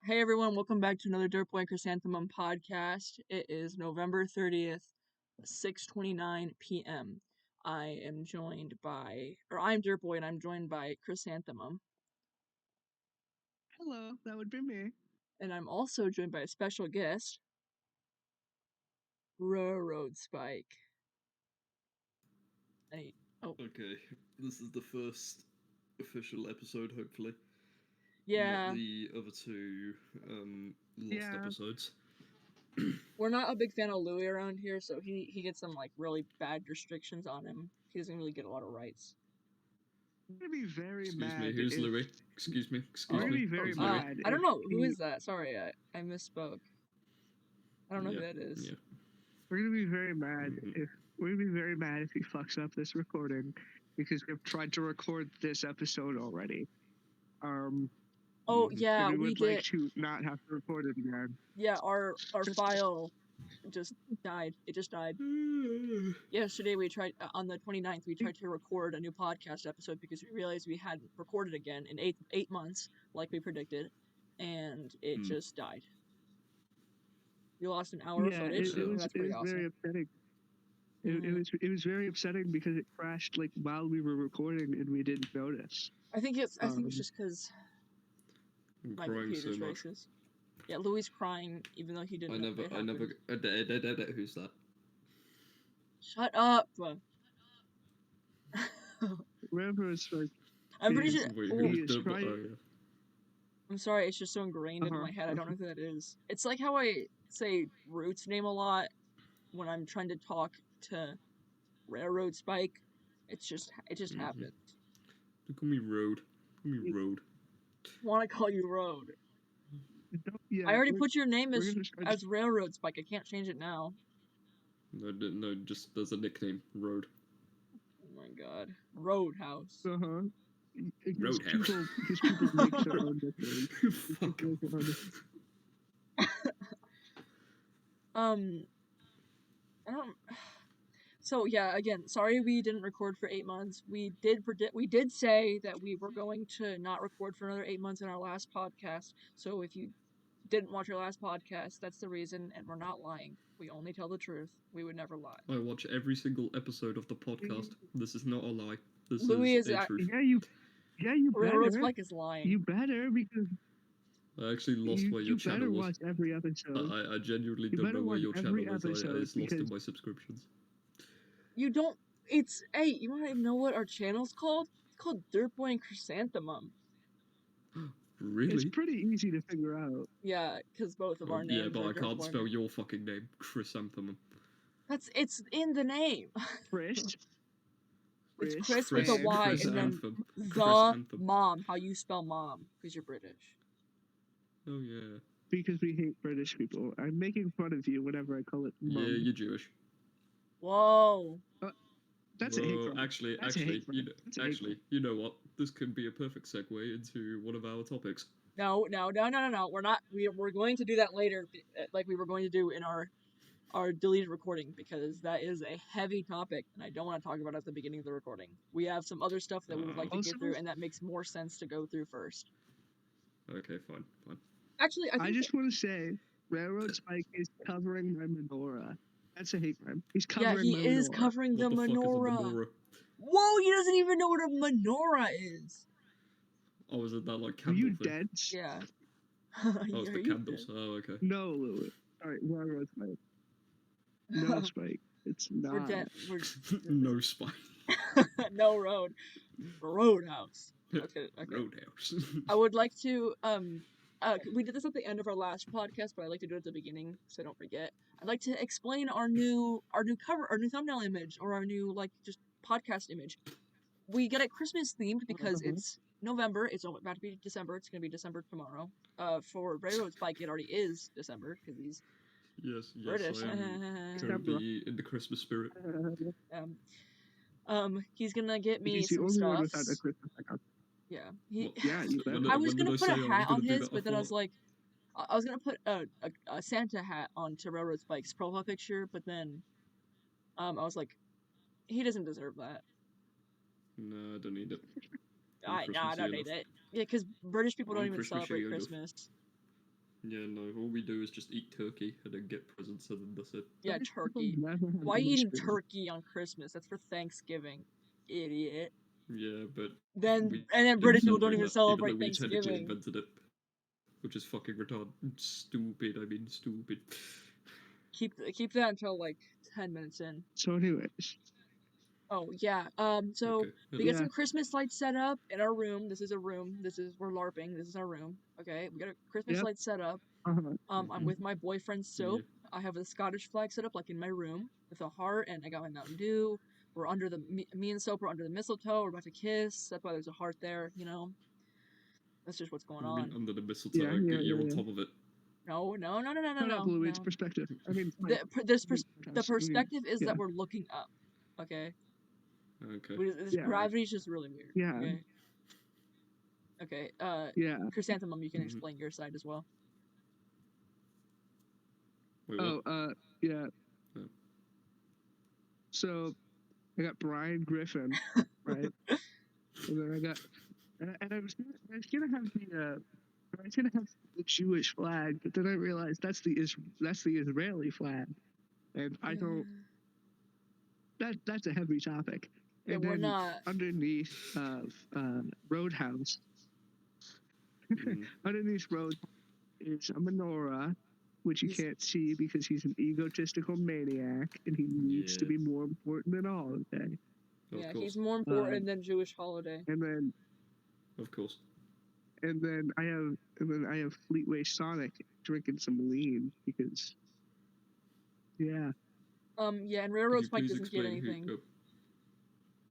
Hey everyone, welcome back to another Dirtboy and Chrysanthemum podcast. It is November 30th, 6:29 p.m. I'm Dirtboy and I'm joined by Chrysanthemum. Hello, that would be me. And I'm also joined by a special guest, Railroad Spike. Okay, this is the first official episode, hopefully. Yeah. Not the other two lost episodes. We're not a big fan of Louis around here, so he gets some like really bad restrictions on him. He doesn't really get a lot of rights. I'm gonna be very Excuse mad. me, who's Louis? Excuse me. I'm gonna be very mad. I don't know who is that. Sorry, I misspoke. I don't know who that is. Yeah. We're gonna be very mad if he fucks up this recording because we've tried to record this episode already. Oh yeah, we would like to not have to record it again. Yeah, our file just died. It just died. Yesterday we tried on the 29th. We tried to record a new podcast episode because we realized we hadn't recorded again in eight months, like we predicted, and it just died. We lost an hour of footage. That's pretty awesome. Very upsetting. It was very upsetting because it crashed like while we were recording and we didn't notice. I think it's just because my computer's racist. Yeah, Louis crying even though he didn't. I never. Who's that? Shut up. Wherever it's like. I'm pretty sure. I'm sorry, it's just so ingrained in my head. I don't know who that is. It's like how I say Root's name a lot when I'm trying to talk to Railroad Spike. It just happens. Don't call me Road. Call me Road. I want to call you Road. Yeah, I already put your name as Railroad Spike. I can't change it now. No, just there's a nickname, Road. Oh my god. Roadhouse. Roadhouse. Because people make their own nicknames. So yeah, again, sorry we didn't record for 8 months. We did say that we were going to not record for another 8 months in our last podcast. So if you didn't watch our last podcast, that's the reason, and we're not lying. We only tell the truth. We would never lie. I watch every single episode of the podcast. This is not a lie. This Louis is a truth. Yeah, you better. Railroad Spike is lying. You better, because I actually lost where your channel was. You better watch every episode. I genuinely don't know where your channel is. It's lost in my subscriptions. You don't. It's. Hey, you want to know what our channel's called? It's called Dirtboy and Chrysanthemum. Really? It's pretty easy to figure out. Yeah, because both of our names. Yeah, but I can't spell your fucking name. Chrysanthemum. It's in the name. Chris. It's Chris with a Y and then the mom. How you spell mom? Because you're British. Oh yeah. Because we hate British people. I'm making fun of you whenever I call it mom. Yeah, you're Jewish. Whoa. That's a hate crime. Actually, you know what? This could be a perfect segue into one of our topics. No. We're not. We're going to do that later, like we were going to do in our deleted recording, because that is a heavy topic, and I don't want to talk about it at the beginning of the recording. We have some other stuff that we would like to get through, and that makes more sense to go through first. Okay, fine. Actually, I just want to say, Railroad Spike is covering my menorah. That's a hate crime. He's covering my menorah. Yeah, he is covering the menorah. Whoa, he doesn't even know what a menorah is. Oh, is it that like candle? Are you thing? dead? Yeah. Oh, it's the candles. Oh, okay. No, Louis. Alright, Railroad Spike. No, Spike. It's not. We're dead. No Spike. No road. Roadhouse. Okay. Roadhouse. I would like to, we did this at the end of our last podcast, but I'd like to do it at the beginning, so I don't forget. I'd like to explain our new cover, our new thumbnail image, or our new, like, just podcast image. We get it Christmas themed because it's November, it's about to be December, it's gonna be December tomorrow. For Railroad Spike, it already is December, because he's British. I am currently in the Christmas spirit. He's gonna get me he's some stuff. Yeah. I was gonna put a hat on his, but then I was like, I was gonna put a Santa hat onto Railroad Spike's profile picture, but then, I was like, he doesn't deserve that. No, I don't need it. I don't need it. Yeah, because British people don't even celebrate Christmas. Yeah, no. All we do is just eat turkey and then get presents, and then that's it. Yeah, turkey. Never had Why are you any eating spirit. turkey on Christmas? That's for Thanksgiving, idiot. Yeah, but Then we and then didn't British people don't celebrate even that, even though celebrate we technically Thanksgiving. invented it, which is fucking retarded. Stupid. I mean, stupid. Keep that until like 10 minutes in. So, anyways, Oh yeah. So Okay. we got Yeah. some Christmas lights set up in our room. This is a room. We're LARPing. This is our room. Okay. We got a Christmas Yep. light set up. uh-huh. I'm with my boyfriend Soap. Yeah. I have a Scottish flag set up like in my room with a heart, and I got my Mountain Dew. We're under me and Soap are under the mistletoe. We're about to kiss. That's why there's a heart there. You know. That's just what's going I mean, on. under the mistletoe, Yeah, get you on top of it. No. Shut up, Louis. It's perspective. I mean, The perspective is that we're looking up. Okay. Okay. This gravity's just really weird. Yeah. Okay. Yeah. Chrysanthemum, you can explain your side as well. Wait, what? Yeah. Oh. So, I got Brian Griffin, right? And then I got, and I was gonna have the Jewish flag, but then I realized that's the Israeli flag, and I don't. That's a heavy topic. Yeah, And we're then not. underneath Roadhouse. Underneath Road is a menorah, which you can't see because he's an egotistical maniac and he needs to be more important than all. Okay. Yeah, he's more important than Jewish holiday. And then, of course. And then I have Fleetway Sonic drinking some lean because, yeah. Yeah, and Railroad Spike doesn't get anything.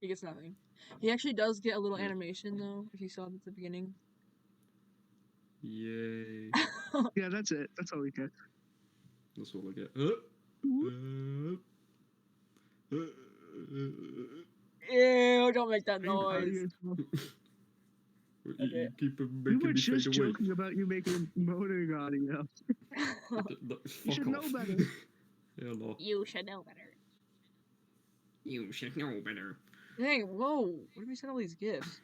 He gets nothing. He actually does get a little animation though, if you saw it at the beginning. Yay. Yeah, that's it. That's all we get. That's all I get. Ew, don't make that noise. You keep making we were me just fade away. joking about you making moaning audio. You should know better. Hell no. You should know better. You should know better. Dang, whoa. Where did we send all these gifts?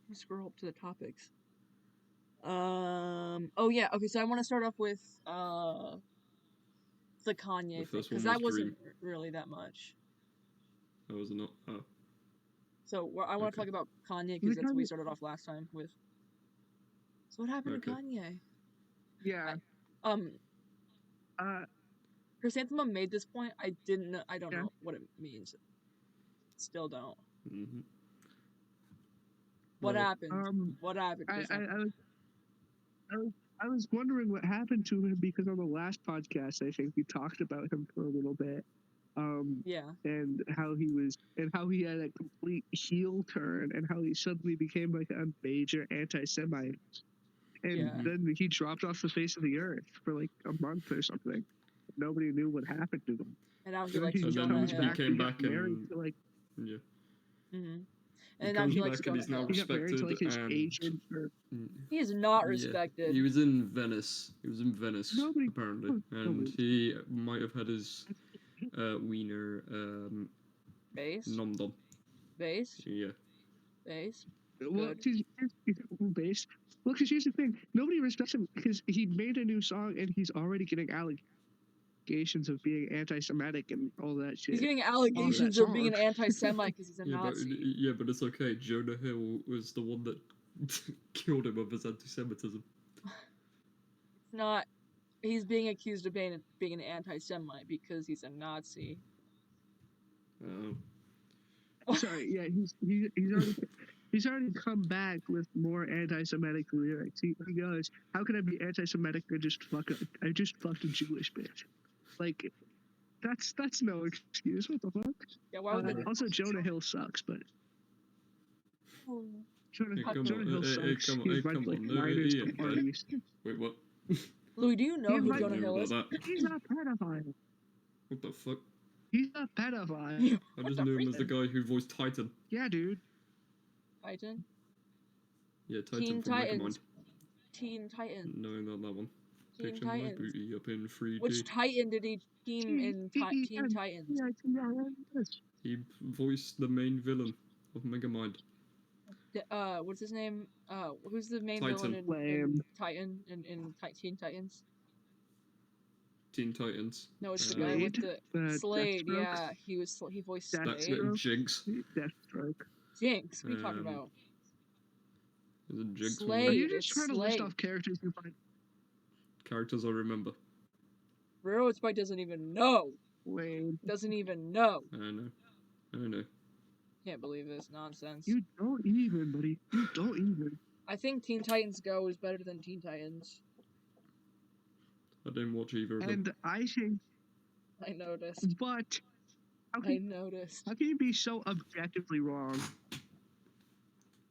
Let me scroll up to the topics. Oh yeah, okay, so I want to start off with the Kanye thing, because that wasn't really that much. That was not. Oh. So I want to talk about Kanye because that's what we started off last time with. So what happened to Kanye? Yeah. Chrysanthemum made this point. I didn't know. I don't know what it means. Still don't. Mm-hmm. What happened? What happened? I was wondering what happened to him because on the last podcast, I think we talked about him for a little bit. And how he had a complete heel turn and how he suddenly became like a major anti-Semite. And then he dropped off the face of the earth for like a month or something. Nobody knew what happened to him. And now he likes Jonah Hill. He came back and to like. Yeah. Mm-hmm. And now he likes Jonah Hill. He got married to like his agent. He is not respected. He was in Venice. Apparently, and he might have had his wiener base. Nom-dom. Base. Yeah. Base. Well, base. Well, because here's the thing: nobody respects him because he made a new song and he's already getting allegations of being anti-Semitic and all that shit. He's getting allegations of being an anti-Semite because he's a Nazi. But it's okay. Jonah Hill was the one that killed him of his anti-Semitism. It's not. He's being accused of being an anti-Semite because he's a Nazi. Oh. Sorry, yeah, he's already come back with more anti-Semitic lyrics. He goes, "How can I be anti-Semitic? I just fucked a Jewish bitch." Like, that's no excuse. What the fuck? Yeah, why would also, Jonah Hill sucks, but Jonah Hill sucks. Hey, come on. Wait, what? Louis, do you know who Jonah Hill is? He's not a pedophile. What the fuck? He's not a pedophile. I just knew him as the guy who voiced Titan. Yeah, dude. Titan? Yeah, Titan from Megamind. Teen Titans. No, not that one. Teen Picture my Titans. booty up in 3D. Which Titan did he team in Teen Titans? He voiced the main villain of Megamind. what's his name? Who's the main Titan. villain in Titan in Teen Titans? Teen Titans. No, it's the guy with the Slade. Deathstroke? Yeah, he voiced Slade. That's it. Jinx. Deathstroke. Jinx. What are you talking about? Is it Jinx? Slade. Are you just trying to list off characters you find? Characters I remember. Railroad Spike doesn't even know. Wait. Doesn't even know. I know. Can't believe this nonsense. You don't even, buddy. You don't even. I think Teen Titans Go is better than Teen Titans. I didn't watch either of them. And I think. I noticed. But. How can you be so objectively wrong?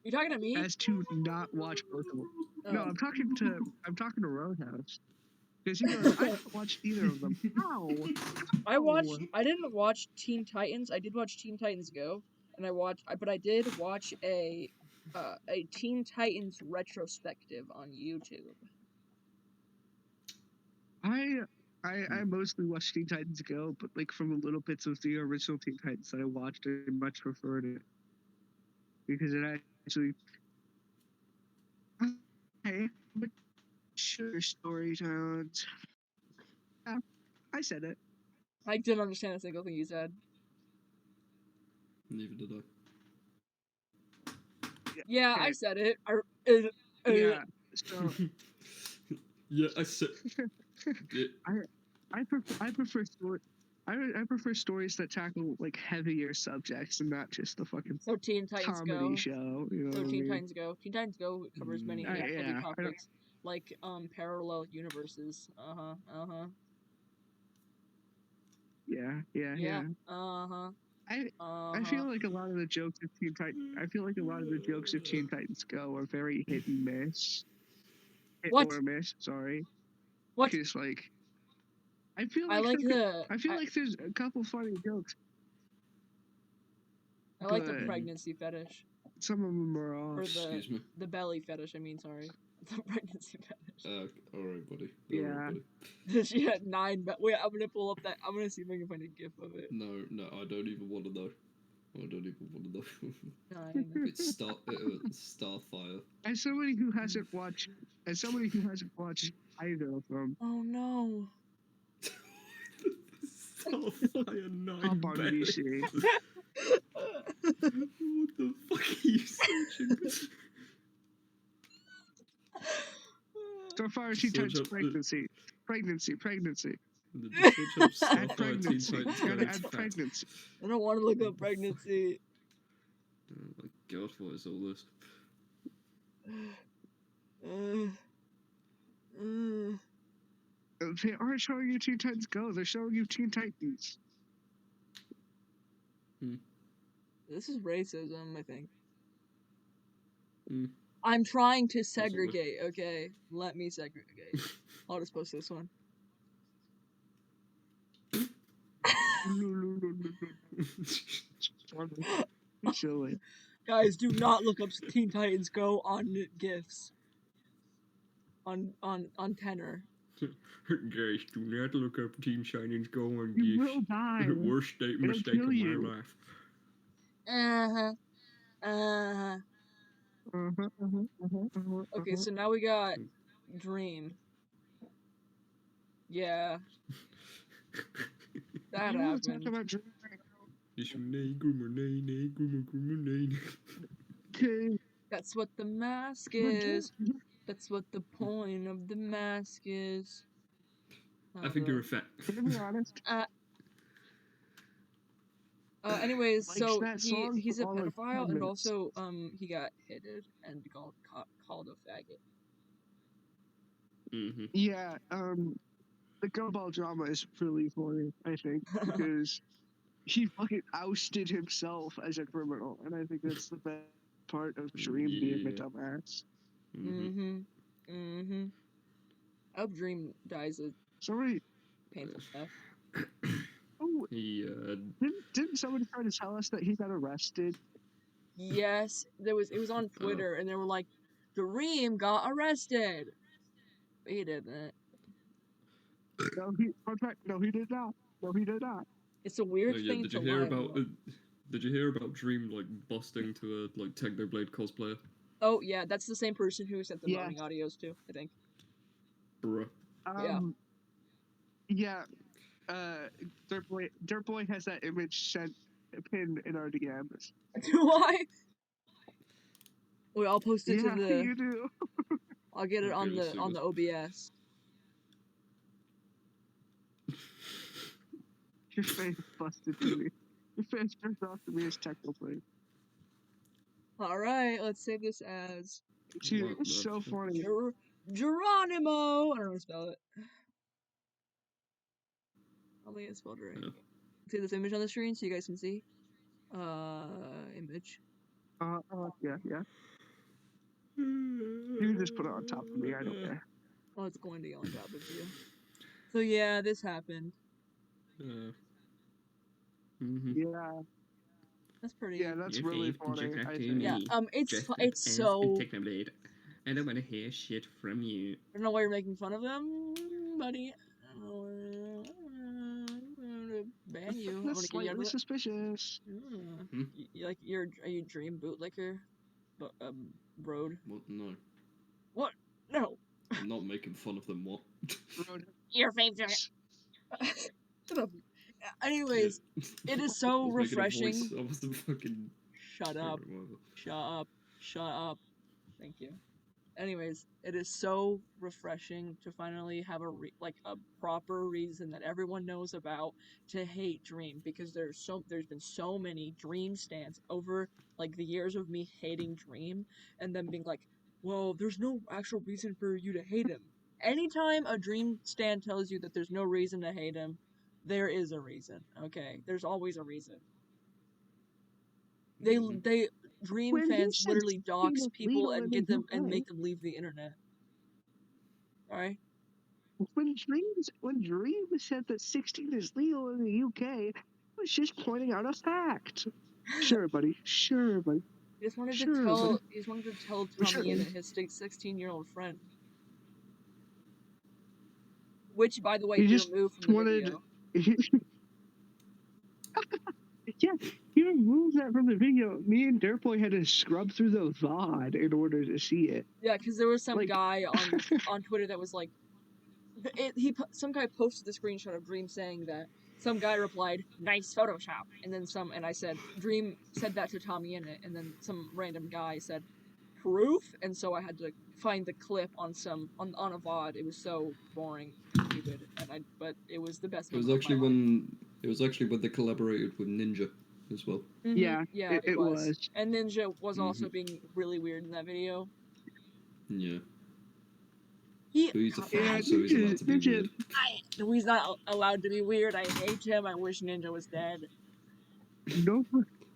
You talking to me? As to not watch both of them. Oh. No, I'm talking to Roadhouse. Because I haven't watched either of them. How? I didn't watch Teen Titans. I did watch Teen Titans Go, and I did watch a Teen Titans retrospective on YouTube. I mostly watched Teen Titans Go, but like from the little bits of the original Teen Titans that I watched, I much preferred it because it actually. Hey, but sure, story sounds. Yeah, I said it. I didn't understand a single thing you said. Neither did I. Yeah, okay. I said it. Yeah. So. Yeah, I said. I prefer stories that tackle like heavier subjects and not just the fucking Teen Titans comedy Go. show. You know Teen Titans Go. Teen Titans Go covers many heavy topics like parallel universes. Yeah. I feel like a lot of the jokes of Teen Titans Go are very hit and miss. Or miss, sorry. What? Because like I feel like there's a couple funny jokes. I like the pregnancy fetish. Some of them are off. Excuse me. The belly fetish, sorry. The pregnancy fetish. Alright, buddy. Yeah. She had 9 wait, I'm gonna pull up that. I'm gonna see if I can find a gif of it. No, I don't even want to know. 9. It's Starfire. As somebody who hasn't watched either of them. Oh no. Starfire 9 Hop on DC. What the fuck are you searching? Starfire Teen Titans pregnancy. Add pregnancy. Add pregnancy. I don't want to look up pregnancy. Oh my god, what is all this? They aren't showing you Teen Titans Go, they're showing you Teen Titans. This is racism, I think. Hmm. I'm trying to segregate, okay? Let me segregate. I'll just post this one. Silly. Guys, do not look up Teen Titans Go on GIFs. On Tenor. Guys, do not look up Teen Titans Go on GIFs. You will die. Worst mistake of my life. Okay, so now we got Dream. Yeah. That happened. That's what the mask is. That's what the point of the mask is. I think you're a fat. To be honest. Anyways, so he's a pedophile, and also he got hitted and called a faggot. Mm-hmm. Yeah, the gumball drama is really funny, I think, because he fucking ousted himself as a criminal, and I think that's the best part of Dream being a dumbass. I hope Dream dies of painful death. Oh, didn't somebody try to tell us that he got arrested? Yes, it was on Twitter, and they were like, Dream got arrested. But he didn't. No, he did not. No, he did not. It's a weird thing to lie about. Did you hear about Dream like busting to a like Technoblade cosplayer? Oh yeah, that's the same person who sent the moaning audios too, I think. Bruh. Yeah. Dirtboy has that image sent pinned in our DMs. Do I? Wait, I'll post it to the. Yeah, you do. I'll get it on the OBS. Your face busted to me. Your face turned off to me as Technoblade. Alright, let's save this as... Dude, it's so funny. Geronimo! I don't know how to spell it. Probably it's spelled right. See this image on the screen so you guys can see? Image. Yeah. You can just put it on top of me, I don't care. Oh, it's going to go on top of you. So yeah, this happened. Yeah. That's pretty. Yeah, that's really funny. Yeah, it's so. I don't want to hear shit from you. I don't know why you're making fun of them, buddy. Ban you. That's slightly suspicious. Are you Dream Bootlicker? Road. What? No. What? No. I'm not making fun of them. What? Road. Your favorite. Shut up. Anyways, it is so refreshing. I was the fucking. Shut up. Shut up. Thank you. Anyways, it is so refreshing to finally have a proper reason that everyone knows about to hate Dream, because there's been so many Dream stans over like the years of me hating Dream and then being like, well, there's no actual reason for you to hate him. Anytime a Dream stan tells you that there's no reason to hate him, there is a reason. Okay, there's always a reason. They Dream fans literally dox people and get them and make them leave the internet. Alright? When Dream said that 16 is legal in the UK, I was just pointing out a fact. Sure, buddy. He just wanted to tell Tommy and his 16-year-old friend. Which, by the way, he removed from the video. Yeah, he removed that from the video. Me and Dirtboy had to scrub through the VOD in order to see it. Yeah, because there was some guy on Twitter that was like, some guy posted the screenshot of Dream saying that. Some guy replied, "Nice Photoshop," and then I said, Dream said that to Tommy in it, and then some random guy said, "Proof?" And so I had to find the clip on a VOD. It was so boring, stupid, but it was the best. It was actually when they collaborated with Ninja as well. Mm-hmm. Yeah, it was. And Ninja was also being really weird in that video. Yeah. He's a fan, so he's allowed to be weird. He's not allowed to be weird. I hate him. I wish Ninja was dead.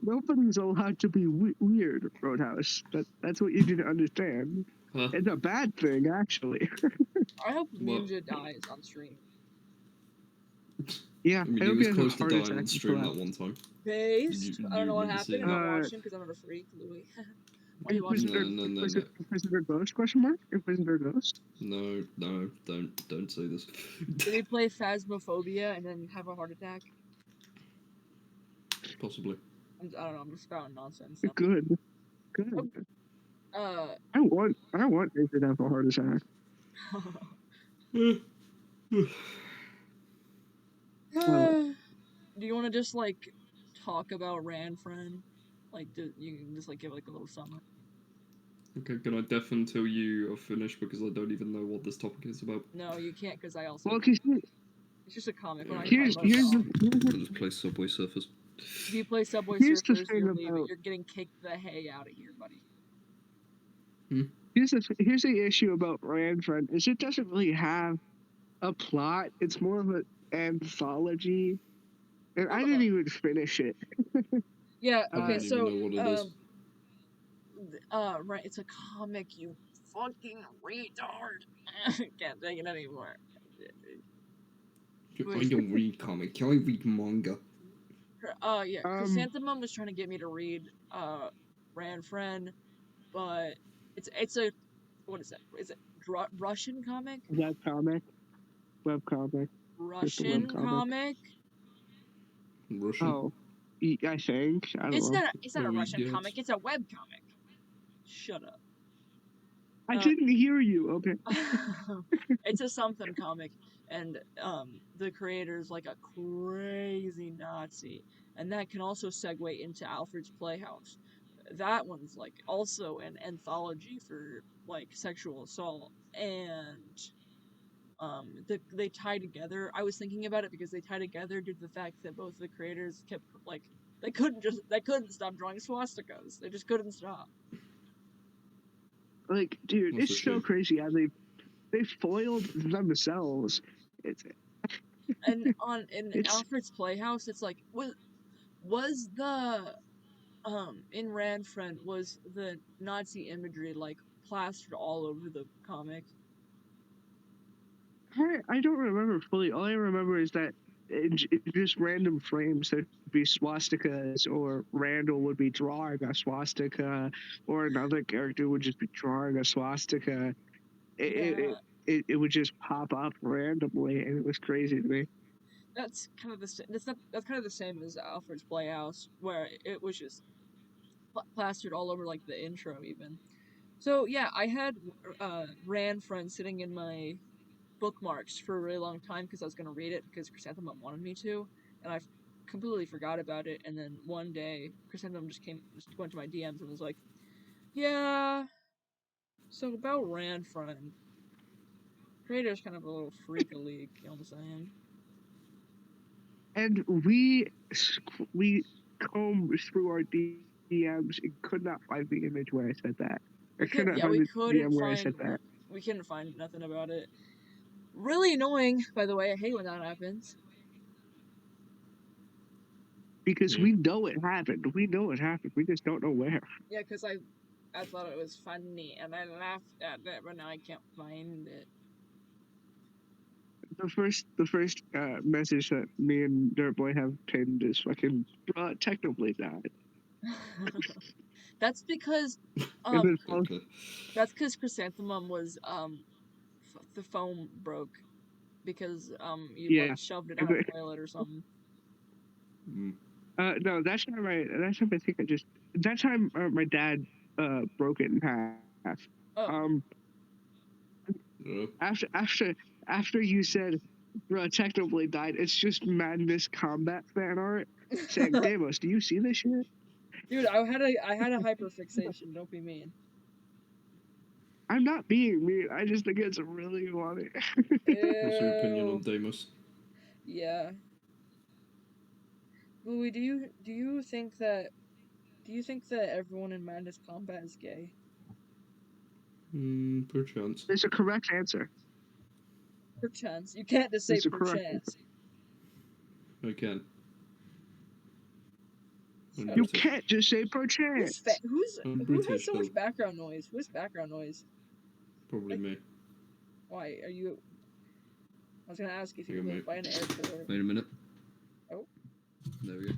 Nobody's allowed to be weird, Roadhouse. That's what you didn't understand. Huh? It's a bad thing, actually. I hope Ninja dies on stream. Yeah, I mean, he was close to dying on stream that one time. Based? I don't know what happened. I'm not watching because I'm not a freak, Louis. Why are you watching? No. Inquisitor Ghost? Question mark? Inquisitor Ghost? No, don't say this. Did he play Phasmophobia and then have a heart attack? Possibly. I don't know. I'm just spouting nonsense. So. Good. I want Nathan to have a heart attack. Do you want to just talk about Ranfren? You can just give a little summary. Okay, can I deaf until you are finished because I don't even know what this topic is about? No, you can't because I also. Well, it's just a comic. Yeah. Just play Subway Surfers. If you play Subway Surfers, you're getting kicked the hay out of here, buddy. Here's the issue about Ranfren is it doesn't really have a plot. It's more of an anthology, and I didn't even finish it. Yeah. Okay. I don't even know what it is. Right. It's a comic. You fucking retard. Can't take it anymore. I don't read comics. I read manga. Yeah. Chrysanthemum was trying to get me to read Ranfren, but it's a what is it? Is it Russian comic? Web comic. Russian comic. Russian? Oh. I think. I don't know. It's not a Russian comic. It's a web comic. Shut up. I didn't hear you. Okay. It's a something comic, and the creator's like a crazy Nazi, and that can also segue into Alfred's Playhouse. That one's like also an anthology for like sexual assault, and they tie together. I was thinking about it because they tie together due to the fact that both the creators kept like they couldn't stop drawing swastikas. They just couldn't stop. Like, dude, it's so crazy how they foiled themselves. And in Alfred's Playhouse, it's like was the in Ranfren was the Nazi imagery like plastered all over the comic? I don't remember fully. All I remember is that just random frames there'd be swastikas, or Randall would be drawing a swastika, or another character would just be drawing a swastika. It would just pop up randomly, and it was crazy to me. That's kind of the same as Alfred's Playhouse, where it was just plastered all over like the intro even. So yeah, I had Ranfren sitting in my bookmarks for a really long time because I was gonna read it because Chrysanthemum wanted me to, and I completely forgot about it. And then one day, Chrysanthemum just went to my DMs and was like, "Yeah, so about Ranfren, creator's kind of a little freak of league, you know what I'm saying?" And we combed through our DMs and could not find the image where I said that. We couldn't find nothing about it. Really annoying, by the way. I hate when that happens. Because we know it happened. We know it happened. We just don't know where. Yeah, because I thought it was funny, and I laughed at it, but now I can't find it. The first message that me and Dirtboy have pinned is fucking technically died. That's because Chrysanthemum was the foam broke because you like shoved it down a toilet or something. No, that time I think that time my dad broke it in half. Oh. After you said technically died, it's just Madness Combat fan art saying, Damos, do you see this shit? Dude, I had a hyperfixation, don't be mean. I'm not being mean, I just think it's really funny. What's your opinion on Damos? Yeah. Louis, do you think that everyone in Madness Combat is gay? Perchance. There's a correct answer. Perchance. You can't just say perchance. I can. You can't just say perchance. Who has so much background noise? Who's background noise? Probably me. Why are you? I was gonna ask if you live by an airport. Wait a minute. Oh. There we go.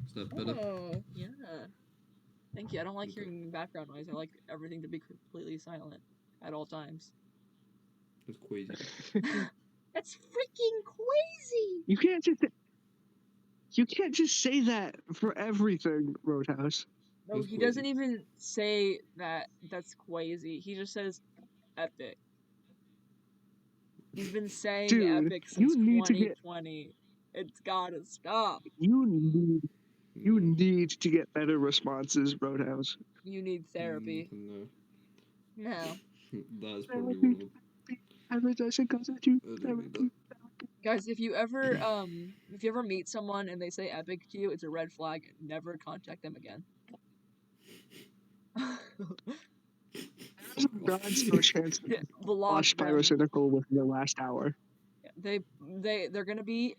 Is that better? Oh yeah. Thank you. I don't like hearing background noise. I like everything to be completely silent at all times. That's crazy. That's freaking crazy. You can't just say that for everything, Roadhouse. No, he doesn't even say that. That's crazy. He just says epic. He's been saying epic since 2020. It's gotta stop. You need to get better responses, Roadhouse. You need therapy. No. That's probably one of them. Guys, if you ever meet someone and they say epic to you, it's a red flag. Never contact them again. God's no chance to watch Pyrocynical within the last hour. They're gonna be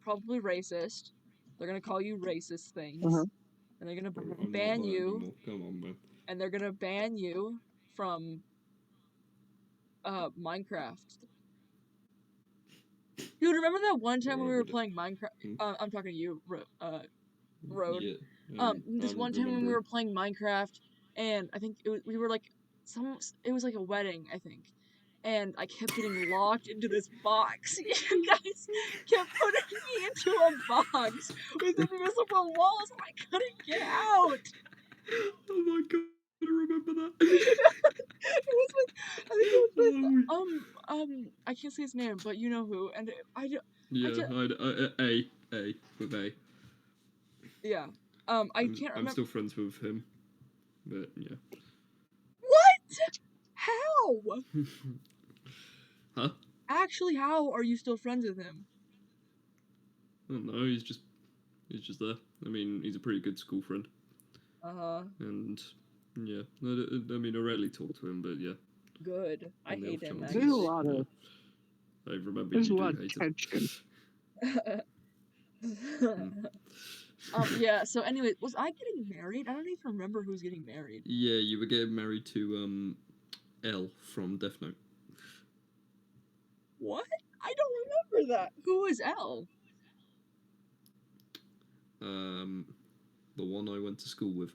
probably racist. They're gonna call you racist things, and they're gonna ban you. Come on, man. And they're gonna ban you from Minecraft. Dude, remember that one time when we were playing Minecraft? I'm talking to you, Road. Yeah, this one time when we were playing Minecraft, and I think we were like it was like a wedding, I think, and I kept getting locked into this box. You guys kept putting me into a box with invisible walls, and I couldn't get out. Oh my god, I remember that. It was with, I think it was with, I can't say his name, but you know who, and with A. Yeah. I can't remember. I'm still friends with him, but yeah. What? How? Huh? Actually, how are you still friends with him? I don't know. He's just there. I mean, he's a pretty good school friend. And yeah, I mean, I rarely talk to him, but yeah. Good. I hate him. There's a lot of. I remember there's you a lot do of hate tension. Yeah, so anyway, was I getting married? I don't even remember who was getting married. Yeah, you were getting married to L from Death Note. What? I don't remember that. Who is L? The one I went to school with.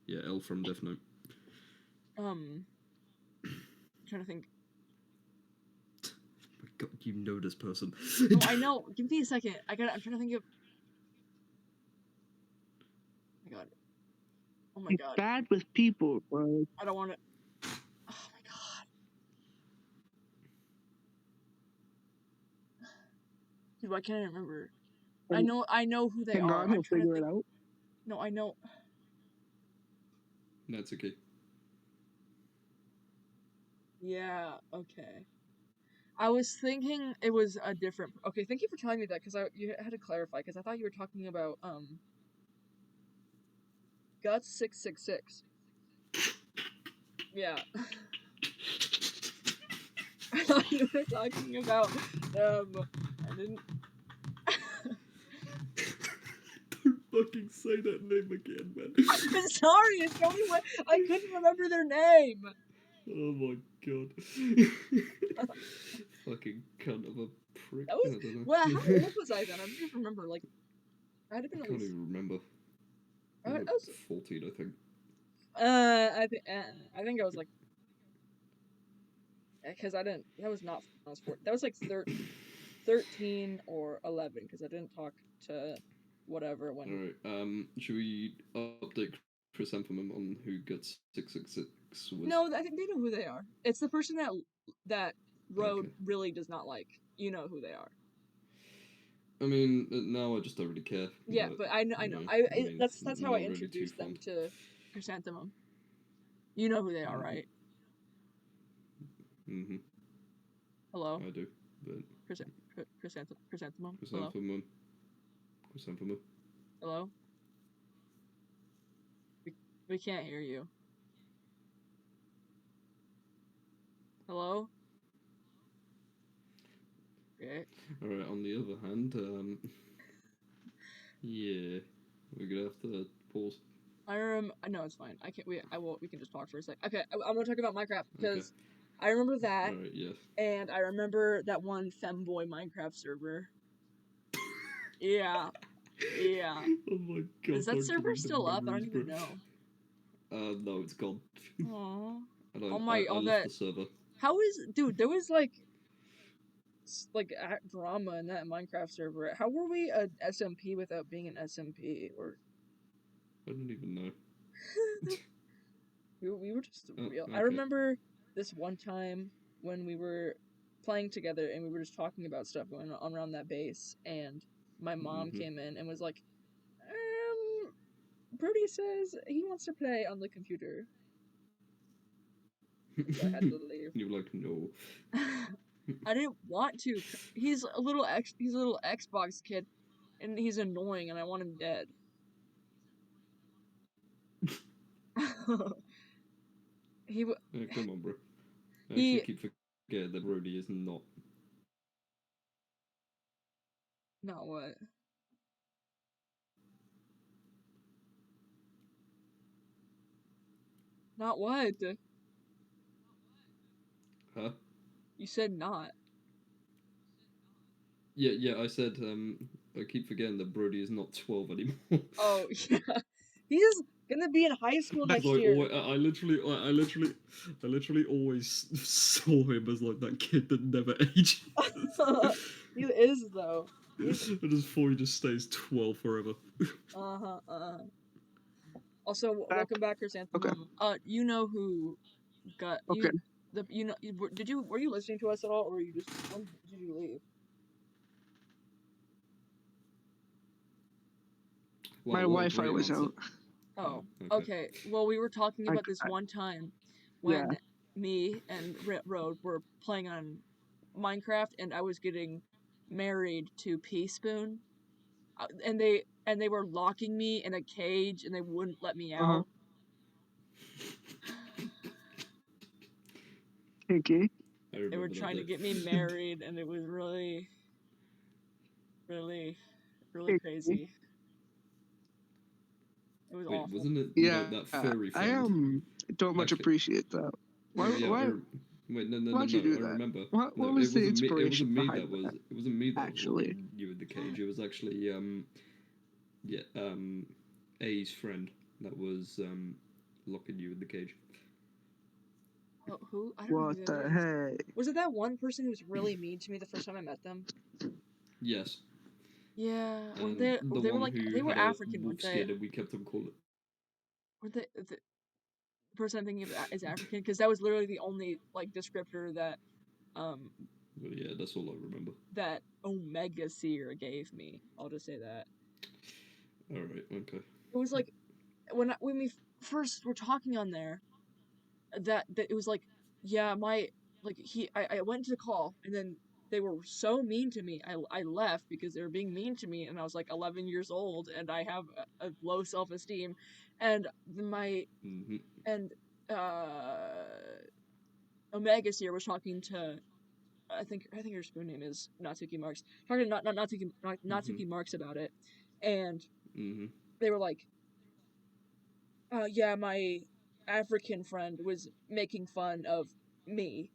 Yeah, L from Death Note. I'm trying to think. Oh my god, you know this person. No, I know. Give me a second. I'm trying to think of. Oh my god. Oh my god. It's bad with people, bro. I don't want to. Oh my god. Dude, why can't I remember? I know who they are. He'll figure it out. No, I know. That's okay. Yeah, okay. I was thinking it was a different. Okay, thank you for telling me that, because you had to clarify, because I thought you were talking about Guts 666. Yeah. I thought you were talking about I didn't. Don't fucking say that name again, man. I'm sorry, it's the only way I couldn't remember their name. Oh my god. Fucking cunt of a prick. That was, I don't know. well, how old was I then? I don't even remember. Like, I'd have been. I can't even remember. I was 14, I think. I think I was like, because I didn't. That was not. I was 14. That was like 13 or 11, because I didn't talk to whatever when. Alright. Should we update Chrysanthemum on who Guts 666 was? No, I think they know who they are. It's the person that Road really does not like. You know who they are. I mean, now I just don't really care. Yeah, but I know. I mean, that's how I introduced them to Chrysanthemum. You know who they are, right? Mm-hmm. Hello? I do, but... Chrysanthemum? Chrysanthemum. Chrysanthemum. Hello? We can't hear you. Hello? Okay. Alright, on the other hand, yeah, we're gonna have to pause. No, it's fine. We can just talk for a sec. Okay, I'm gonna talk about Minecraft, because I remember that. Alright, yes. And I remember that one femboy Minecraft server. Yeah. Yeah. Oh my god. Is that server still up? I don't even know. No, it's gone. Aww. I left the server. How is... Dude, there was like drama in that Minecraft server. How were we an SMP without being an SMP? Or... I don't even know. we were just real. Okay. I remember this one time when we were playing together and we were just talking about stuff going on around that base, and my mom came in and was like, Birdie says he wants to play on the computer. So I had to leave. You were like, no. I didn't want to. He's a little Xbox kid, and he's annoying, and I want him dead. Yeah, come on, bro. I actually keep forgetting that Brody is not. Not what? Not what? Huh? You said not. Yeah, I said, I keep forgetting that Brody is not 12 anymore. Oh, yeah. He is Gonna be in high school next year. I literally always saw him as like that kid that never ages. He is though. I just thought he just stays 12 forever. Also, welcome back, Chrysanthemum. Okay. You know who got you? Okay. Were you listening to us at all, or were you just when did you leave? My Wi-Fi was out. Oh, okay. Well, we were talking about this one time when me and Road were playing on Minecraft, and I was getting married to Peaspoon, and they were locking me in a cage, and they wouldn't let me out. Okay. They were trying to get me married, and it was really, really, really crazy. It was awful. Wasn't it like that furry friend? I don't much appreciate that. Why? Wait, no, why'd you do that? Remember. What was the inspiration behind that? It wasn't me that actually was you in the cage. It was actually A's friend that was locking you in the cage. Oh, who? I don't know. What the heck? Was it that one person who was really mean to me the first time I met them? Yes. Yeah. They were like they were African, weren't they? And we kept them calling. Weren't they? The person I'm thinking of is African, because that was literally the only like descriptor that Well, yeah, that's all I remember. That Omega Seer gave me. I'll just say that. All right. Okay. It was like when we first were talking on there. That it was like, yeah, I went to the call, and then they were so mean to me. I left because they were being mean to me, and I was like 11 years old, and I have a low self-esteem, and Omega Seer was talking to, I think her spoon name is Natsuki Marks, talking to Natsuki Marks about it, and they were like, yeah, my African friend was making fun of me,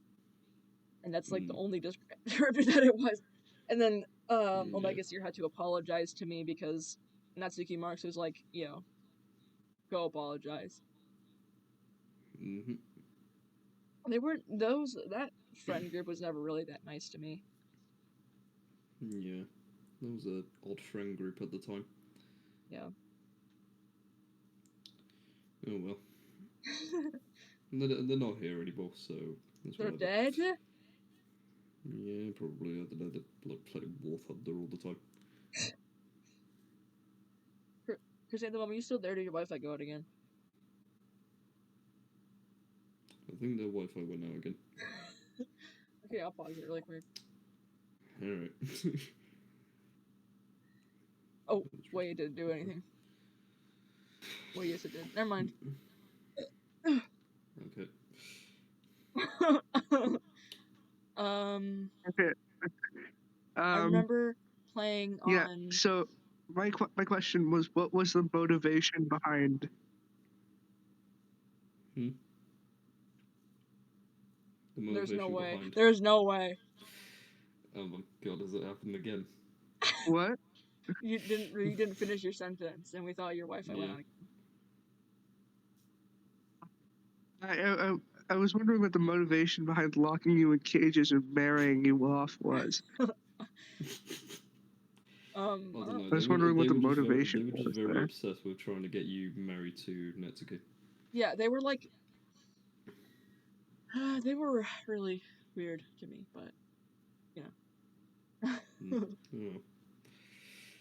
and that's like the only descriptor that it was. And then Omega Seer had to apologize to me because Natsuki Marks was like, go apologize. They weren't that friend group was never really that nice to me. Yeah, that was an odd friend group at the time. Yeah. Oh well. They're not here anymore, so they're dead. Yeah, probably. I don't know. They play War Thunder all the time. Chrysanthemum, are you still there? Did your Wi-Fi go out again? I think their Wi-Fi went out again. Okay, I'll pause it really quick. All right. Oh, wait, it didn't do anything. Well, yes, it did. Never mind. Okay. Okay. I remember playing on. Yeah. So my question was, what was the motivation behind? There's no way. There's no way. Oh my god! Has it happened again? What? You didn't finish your sentence, and we thought your Wi-Fi went out. I was wondering what the motivation behind locking you in cages and marrying you off was. I was wondering what the motivation was. They were just very obsessed with trying to get you married to Natsuki. Yeah, they were like, they were really weird to me, but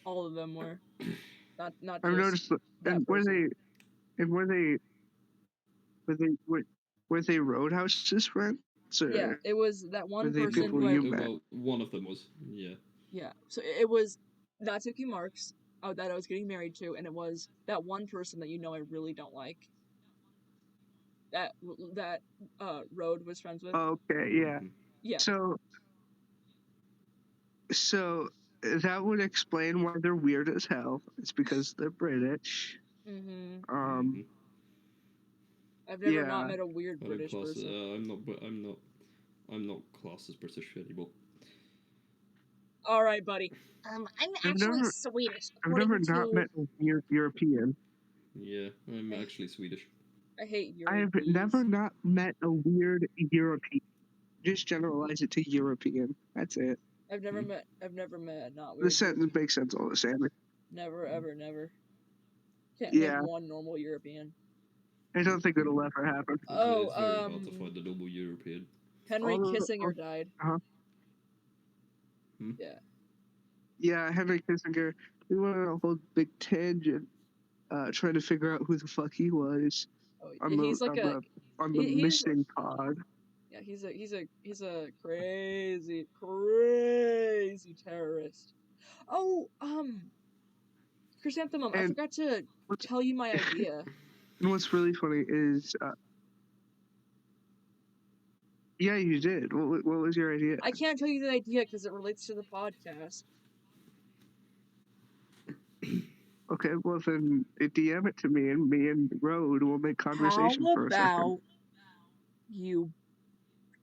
all of them were. Not just. I've noticed. And were they Roadhouse's friends? Yeah, it was that one person who well, one of them was. Yeah. Yeah, so it was Natsuki Marks that I was getting married to, and it was that one person that I really don't like. That Road was friends with. Okay, yeah. Yeah. So that would explain why they're weird as hell. It's because they're British. I've never not met a weird British person. I'm not classed as British anymore. All right, buddy. I'm actually Swedish. I've never not met a weird European. Yeah, I'm actually Swedish. I hate I have never not met a weird European. Just generalize it to European. That's it. I've never met not weird. The sentence makes sense all the same. Never, ever, never. Can't Yeah. name one normal European. I don't think it'll ever happen. Oh, it's very hard to find a normal European. Henry Kissinger died. Yeah. Yeah, Henry Kissinger. We went on a whole big tangent, trying to figure out who the fuck he was. On the missing pod. Yeah, he's a crazy terrorist. Oh, Chrysanthemum, I forgot to tell you my idea. And what's really funny is, yeah, you did. What was your idea? I can't tell you the idea because it relates to the podcast. Okay, well then DM it to me, and me and Road will make conversation for a second. How about you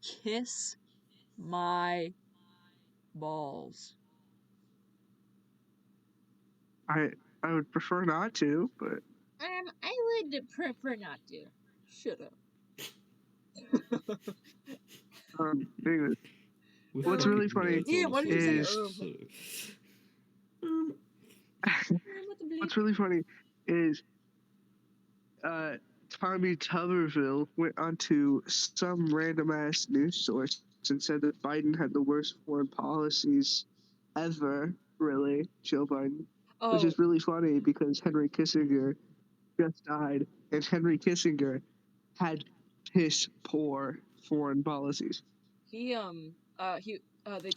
kiss my balls? I would prefer not to, but I would prefer not to. Shut up. Anyways, what's really funny is what's really funny is Tommy Tuberville went onto some random ass news source and said that Biden had the worst foreign policies ever. Really, Joe Biden, which is really funny because Henry Kissinger just died, and Henry Kissinger had piss poor foreign policies. They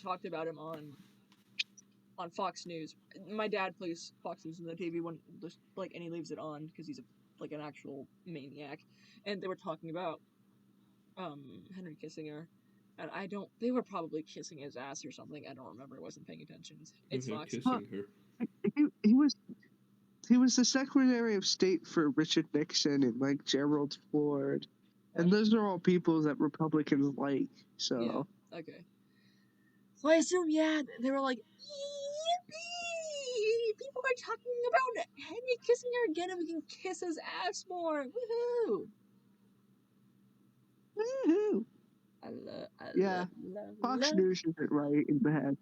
talked about him on Fox News. My dad plays Fox News on the TV and he leaves it on because he's an actual maniac. And they were talking about Henry Kissinger, and they were probably kissing his ass or something. I don't remember. I wasn't paying attention. It's Fox. Kissing her. He was the Secretary of State for Richard Nixon and Gerald Ford. And those are all people that Republicans like, so... Yeah, okay. So I assume, they were like, yippee! People are talking about Henry Kissinger again, and we can kiss his ass more! Woohoo! Woohoo! Fox News isn't right in the head.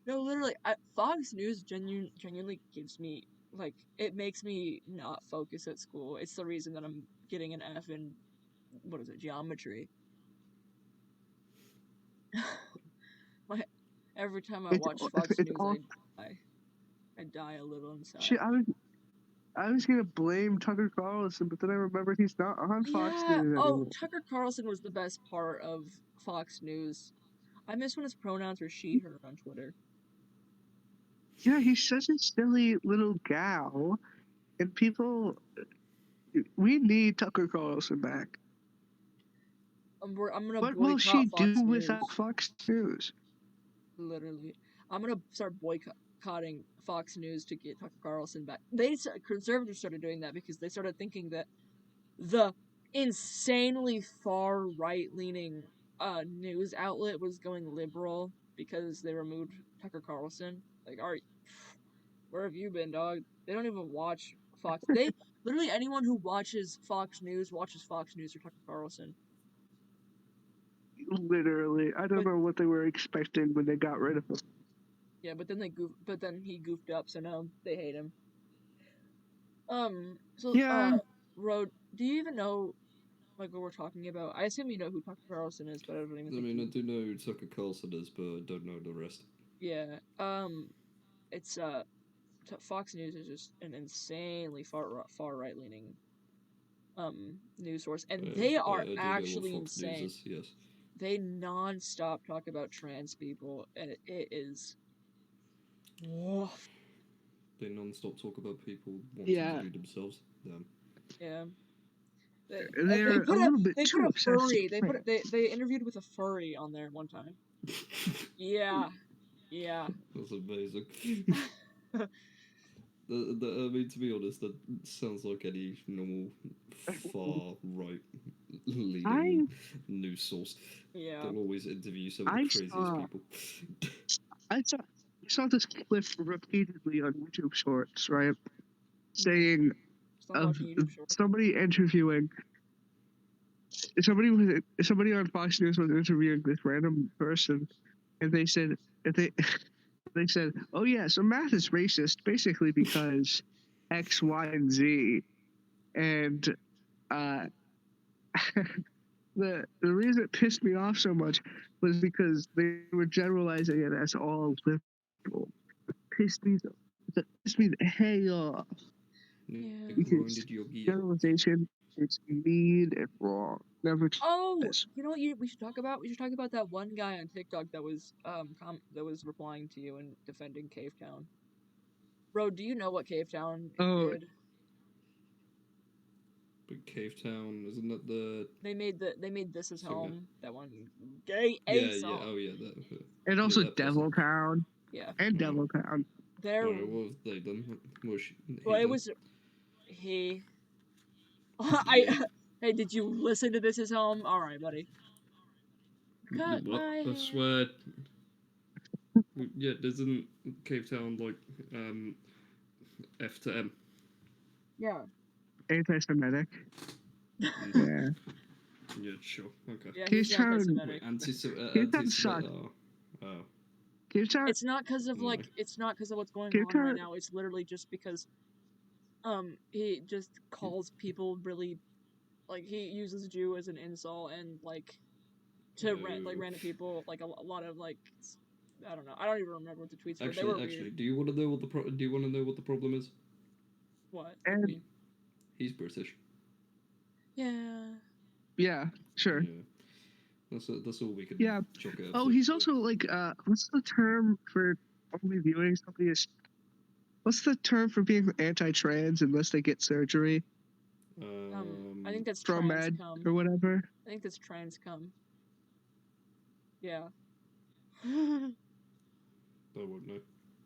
No, literally, Fox News genuinely gives me, it makes me not focus at school. It's the reason that I'm getting an F in, geometry. Every time I watch Fox News, I die a little inside. Shit, I was gonna blame Tucker Carlson, but then I remembered he's not on Fox News anymore. Oh, Tucker Carlson was the best part of Fox News. I miss when his pronouns were she, her on Twitter. Yeah, he's such a silly little gal, and we need Tucker Carlson back. What will she do without Fox News? Literally. I'm gonna start boycotting Fox News to get Tucker Carlson back. Conservatives started doing that because they started thinking that the insanely far right-leaning news outlet was going liberal because they removed Tucker Carlson. Where have you been, dog? They don't even watch Fox. Literally anyone who watches Fox News for Tucker Carlson. Literally, I don't know what they were expecting when they got rid of him. Yeah, but then he goofed up, so now they hate him. Road, do you even know what we're talking about? I assume you know who Tucker Carlson is, but I don't even I do know who Tucker Carlson is, but I don't know the rest. Yeah. It's Fox News is just an insanely far right leaning news source, and they are actually insane. Yes. They non-stop talk about trans people, and it is. They non-stop talk about people wanting to be themselves. Yeah. They're a little bit too obsessed. They interviewed with a furry on there one time. Yeah. That's amazing. I mean, to be honest, that sounds like any normal far right leading news source. Yeah. They'll always interview some of the craziest people. I saw this clip repeatedly on YouTube Shorts, right? Saying Stop watching YouTube shorts. Somebody on Fox News was interviewing this random person, and they said they said, "Oh yeah, so math is racist basically because X, Y, and Z," and the reason it pissed me off so much was because they were generalizing it as all liberal. It pissed me the hell off. Yeah. Because generalization is mean and wrong. Never. Oh, you know what we should talk about? We should talk about that one guy on TikTok that was replying to you and defending Cavetown. Bro, do you know what Cavetown did? But Cavetown, isn't it the... They made This Is Home, that one gay song. Oh yeah, that. And also Deviltown. Yeah. And Deviltown. What have they done? Well, it was he. Hey, did you listen to This Is Home? All right, buddy. Cut what? I swear. Yeah, doesn't Cavetown like F to M? Yeah. Anti-Semitic. Yeah. Yeah, sure. Okay. Yeah, he's anti-Semitic. Anti-Semitic. It's not because of what's going on right now. It's literally just because he just calls people really, like, he uses Jew as an insult and like to random people, like a lot of like, I don't know. I don't even remember what the tweets were. They were weird. Do you want to know what the problem is? What? He's British. Yeah. Yeah, sure. Yeah. That's all we could chalk it up. Oh, he's also like, what's the term for only viewing somebody as... What's the term for being anti-trans unless they get surgery? I think that's transcom or whatever. I think that's transcom. Yeah. I wouldn't know.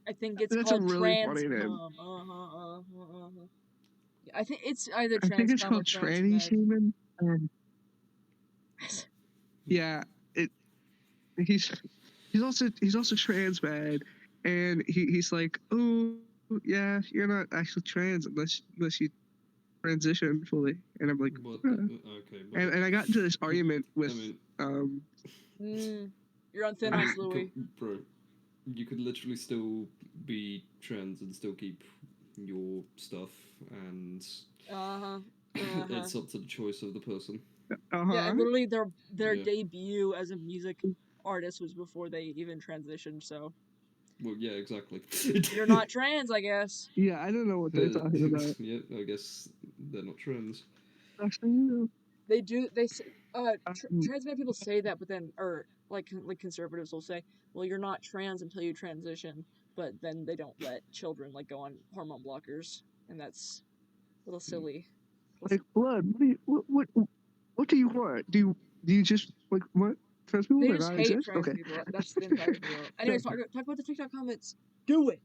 I think it's called really transcom. I think it's either transcom. I think it's called transhuman. Yeah, he's also trans man, and he's like, oh yeah, you're not actually trans unless you transition fully, and I'm like, okay. And I got into this argument with you're on thin ice, Louis. Bro, you could literally still be trans and still keep your stuff, and it's up to the choice of the person. Yeah, and literally their debut as a music artist was before they even transitioned, so. Well, yeah, exactly. You're not trans, I guess. Yeah, I don't know what they're talking about. Yeah, I guess they're not trans. Actually, they do. They say, trans men people say that, but then, or like conservatives will say, well, you're not trans until you transition, but then they don't let children like go on hormone blockers, and that's a little silly. Like, blood. What do you want? Do you just like what? Trans people they just hate trans people. That's the entire deal. Anyways, talk about the TikTok comments. Do it.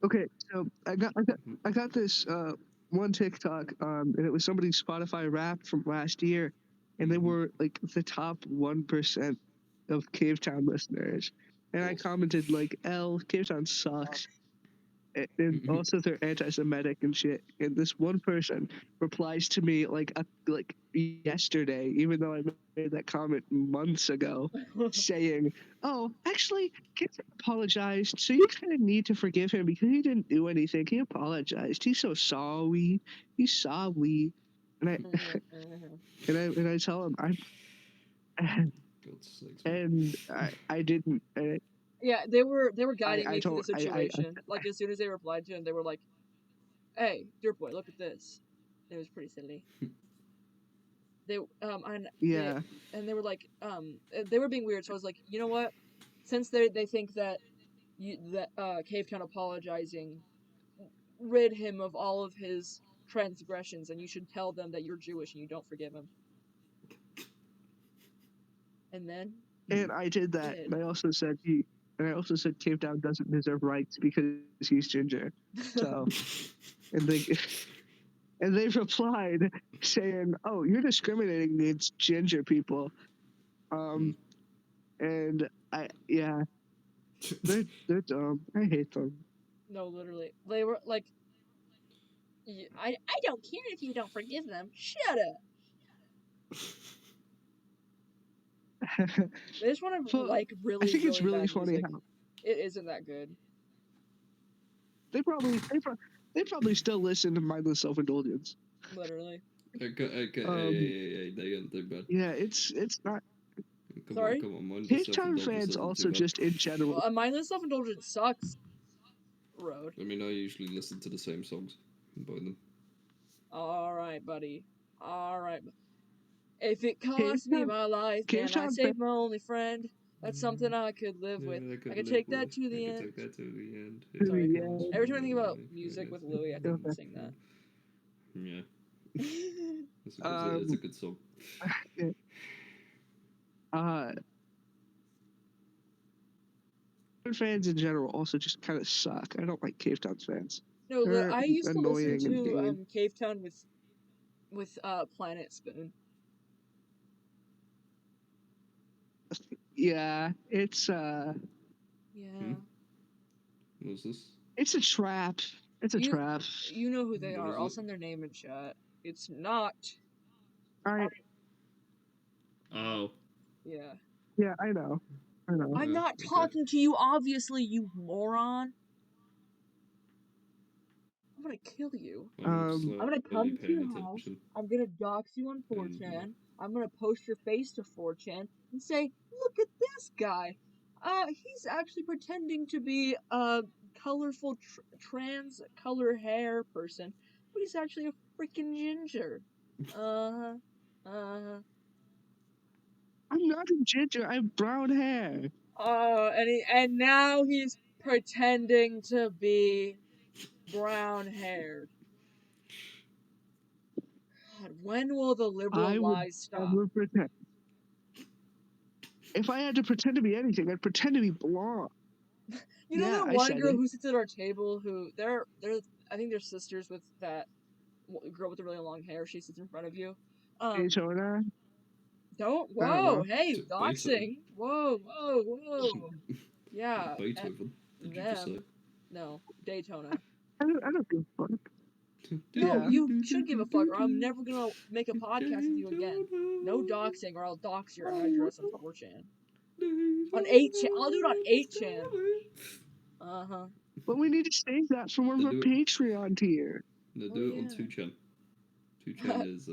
Okay, so I got this one TikTok, and it was somebody's Spotify Wrapped from last year, and they were like the top 1% of Cavetown listeners, and I commented like, Cavetown sucks. And also they're anti-Semitic and shit. And this one person replies to me like yesterday, even though I made that comment months ago, saying, "Oh, actually, Kevin apologized, so you kind of need to forgive him because he didn't do anything. He apologized. He's so sorry. He's sorry." And I tell him I didn't. Yeah, they were guiding me through the situation. Like, as soon as they replied to him, they were like, "Hey, Dirtboy, look at this." It was pretty silly. They they were like, they were being weird. So I was like, you know what? Since they think that Cavetown apologizing rid him of all of his transgressions, and you should tell them that you're Jewish and you don't forgive him. And then. And I did that. And I also said Cavetown doesn't deserve rights because he's ginger. So, and they replied saying, "Oh, you're discriminating against ginger people," and they're dumb. I hate them. No, literally, they were like, I don't care if you don't forgive them. Shut up. They just want to like really. I think it's really bad funny music. how it isn't that good. they probably still listen to Mindless Self-Indulgence. Literally. Okay, they ain't too bad. Yeah, it's not. Come Sorry? on, Mindless Kavetown Self-Indulgence fans isn't also too bad. just in general. Mindless Self-Indulgence sucks. Road. I mean, I usually listen to the same songs by them. Alright, buddy. Alright. If it costs me my life and I save my only friend, that's something I could live with. I could take that to the end. Sorry. Every time I think about music with Louis, I think I sing that. Yeah. It's a good song. Fans in general also just kind of suck. I don't like Cavetown's fans. No, I used to listen to and Cavetown with Planet Spoon. Yeah, it's Yeah. What's this? It's a trap. It's a trap. You know who they are. I'll send their name in chat. It's not. Alright. Oh. Yeah. Yeah, I know. I'm not talking to you, obviously, you moron. I'm gonna kill you. I'm gonna come to your house. I'm gonna dox you on 4chan. I'm gonna post your face to 4chan and say, look at this guy. He's actually pretending to be a colorful trans color hair person, but he's actually a freaking ginger. I'm not a ginger. I have brown hair. And now he's pretending to be brown haired. God, when will the liberal lies stop? I would pretend. If I had to pretend to be anything, I'd pretend to be blonde. You know that one girl who sits at our table who I think they're sisters with that girl with the really long hair. She sits in front of you. Daytona? Don't. Whoa, hey, doxing. Whoa. Yeah. Beethoven. Did you just say? No, Daytona. I don't give a fuck. No, you should give a fuck, or I'm never gonna make a podcast with you again. No doxing, or I'll dox your address on 4chan. On 8chan. I'll do it on 8chan. Uh-huh. But we need to save that for one of our Patreon tier. No, do it on 2chan. 2chan is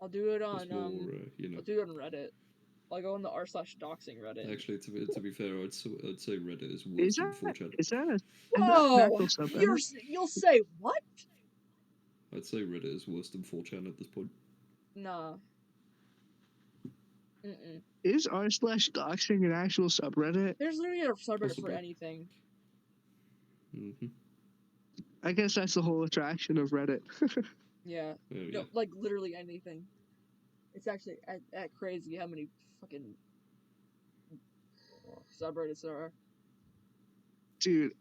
I'll do it on more, I'll do it on Reddit. I'll go on the r/doxing Reddit. Actually, to be fair, I'd say Reddit is worse than 4chan. Is that Whoa! You'll say what? I'd say Reddit is worse than 4chan at this point. Nah. Is r/doxing an actual subreddit? There's literally a subreddit for anything. I guess that's the whole attraction of Reddit. Yeah. No, like literally anything. It's actually at crazy how many fucking subreddits there are. Dude.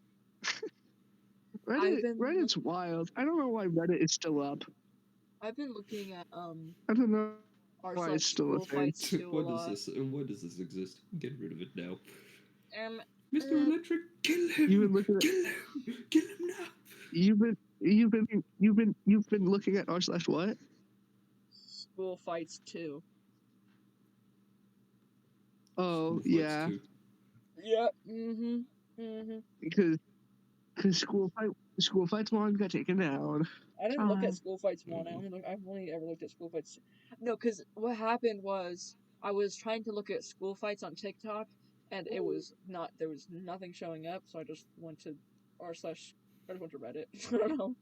Reddit's wild. I don't know why Reddit is still up. I've been looking at I don't know why it's still a thing. Why does this exist? Get rid of it now. Mr. Electric, kill him! Kill him now! You've been looking at r/what? School Fights 2. Oh, yeah. Yeah. Because School Fights 1 got taken down. I didn't look at School Fights 1. I've only ever looked at School Fights 2. No, because what happened was I was trying to look at School Fights on TikTok, and there was nothing showing up, so I just went to I just went to Reddit. I don't know.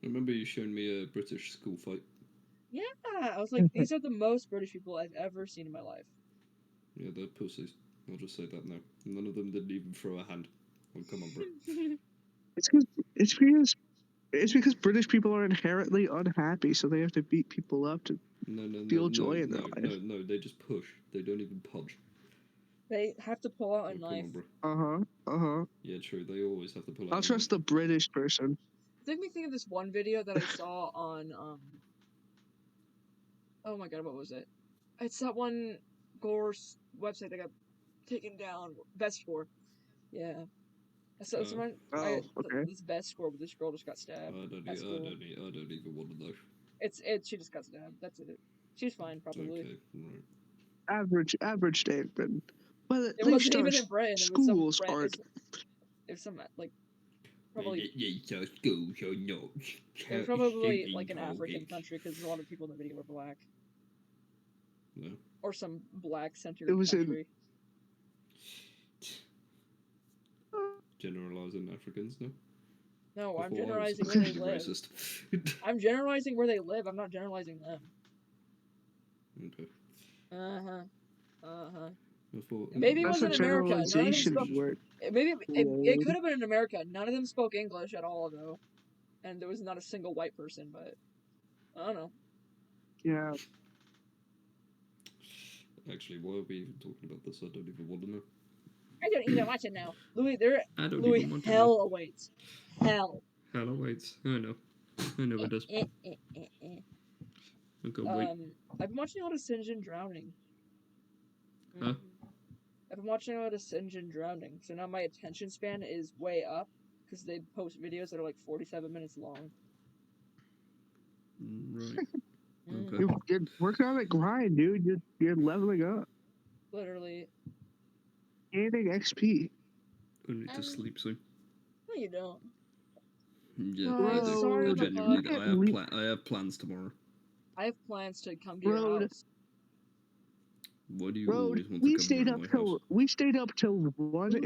I remember you showing me a British school fight. Yeah, I was like, these are the most British people I've ever seen in my life. Yeah, they're pussies. I'll just say that now. None of them didn't even throw a hand. Oh, come on, bro. It's because British people are inherently unhappy, so they have to beat people up to feel joy in their life. No, they just push. They don't even punch. They have to pull out a knife. Yeah, true. They always have to pull out. I'll trust the British person. It made me think of this one video that I saw on oh my god, what was it? It's that one Gore's website that got taken down. Best for. Yeah. So someone, this best score, but this girl just got stabbed. I don't even want to know. She just got stabbed. That's it. She's fine, probably. Okay, right. Average day, but it wasn't even in Britain. Schools aren't. It was some probably. Schools are not. It was probably like an African country because a lot of people in the video were black. No. Or some black-centered country. Generalizing Africans, no? No, I'm generalizing where they live. Racist. I'm generalizing where they live. I'm not generalizing them. Okay. Maybe it was in America. Maybe it could have been in America. None of them spoke English at all, though, and there was not a single white person. But I don't know. Yeah. Actually, why are we even talking about this? I don't even want to know. I don't even watch it now. Louis, hell awaits. Hell awaits. I know it does. Wait. I've been watching a lot of Sinjin Drowning. Huh? I've been watching a lot of Sinjin Drowning, so now my attention span is way up because they post videos that are like 47 minutes long. Right. Okay. You're working on that grind, dude. You're leveling up. Literally. Gaining XP. I need to sleep soon. No, you don't. Yeah, I genuinely. I have plans tomorrow. I have plans to come to your house. Why do you always want to come to my house? We stayed up till 1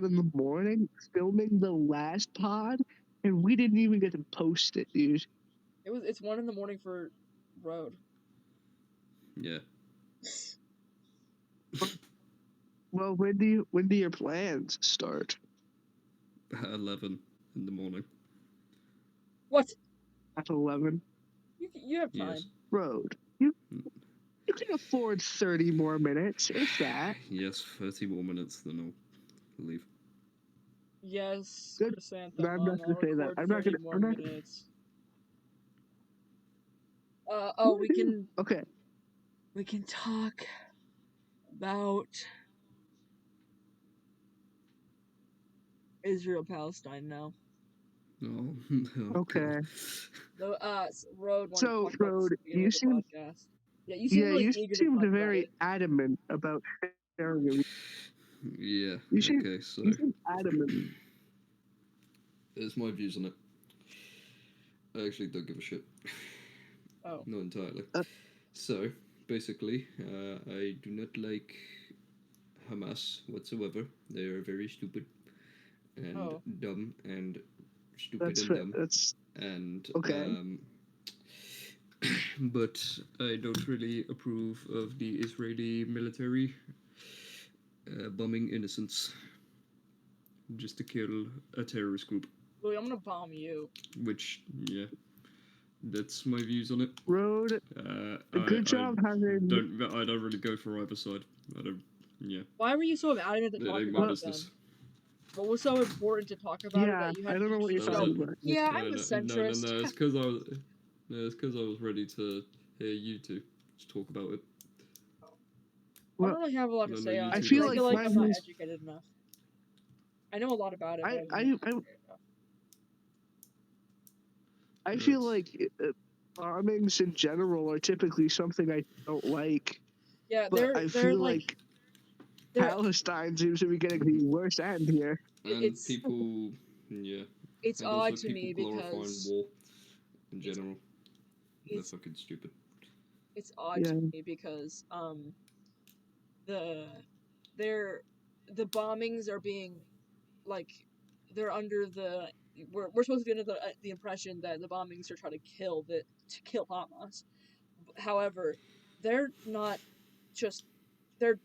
in the morning filming the last pod, and we didn't even get to post it, dude. It's 1 in the morning for Road. Yeah. Well, when do your plans start? At 11 in the morning. What? At 11? You have time. Yes. Road. You can afford 30 more minutes, if that. Yes, 30 more minutes, then I'll leave. Yes, good. Chrysanthemum. I'm not going to say that. I'm not going to. We can. Okay. We can talk about Israel-Palestine now. Oh, okay. Road. Road, you seem. Podcast. Yeah, you seem really eager to talk very about it. adamant about sharing it. Yeah. You seem adamant. Here's my views on it. I actually don't give a shit. Oh. Not entirely. So, basically, I do not like Hamas whatsoever. They are very stupid and dumb and stupid dumb. And okay. But I don't really approve of the Israeli military bombing innocents just to kill a terrorist group. Louis, I'm gonna bomb you. Which, yeah, that's my views on it. Road. Good job having. I don't really go for either side. I don't. Yeah. Why were you so adamant to talk about it then? What was so important to talk about? Yeah, that you had I don't know what you're talking about. Yeah, I'm a centrist. No, it's because I was ready to hear you two just talk about it. I don't really have a lot to say on it. I feel like I'm not educated enough. I know a lot about it. I feel like bombings in general are typically something I don't like. Yeah, but I feel like Palestine seems to be getting the worst end here. And people, yeah. It's odd to me because war in general. They're fucking stupid. It's odd to me because the bombings are being they're under the we're supposed to be under the impression that the bombings are trying to kill Hamas. However, they're not just they're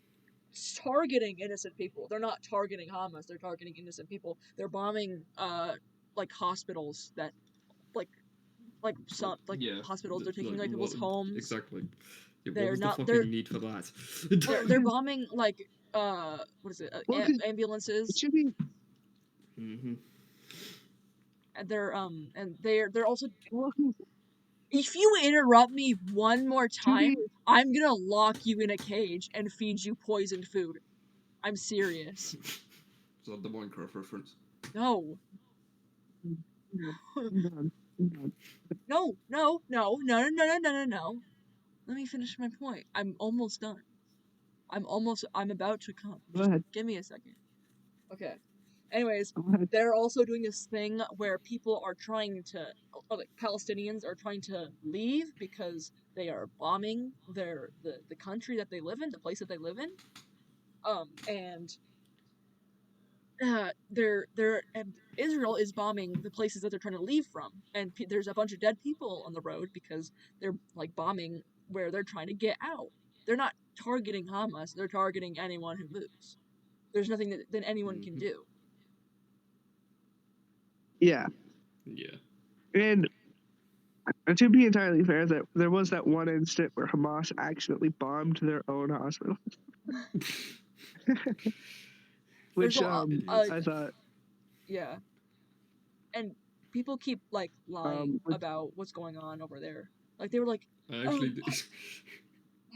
targeting innocent people. They're not targeting Hamas. They're targeting innocent people. They're bombing hospitals that hospitals. They're taking people's homes. Exactly. Yeah, they're what was not. The fucking need for that? they're bombing what is it? Ambulances. It should be. Mm-hmm. And they're also. If you interrupt me one more time, I'm gonna lock you in a cage and feed you poisoned food. I'm serious. that the Minecraft reference? No. No. Let me finish my point. I'm almost done. I'm about to come. Go ahead. Give me a second. Okay. Anyways, they're also doing this thing where people are trying to, like Palestinians are trying to leave because they are bombing the country that they live in, the place that they live in. And and Israel is bombing the places that they're trying to leave from, and there's a bunch of dead people on the road because they're like bombing where they're trying to get out. They're not targeting Hamas; they're targeting anyone who moves. There's nothing that anyone can do. Yeah. Yeah. And to be entirely fair, that there was that one instant where Hamas accidentally bombed their own hospital. Which I thought. Yeah. And people keep like lying about what's going on over there. Like they were like,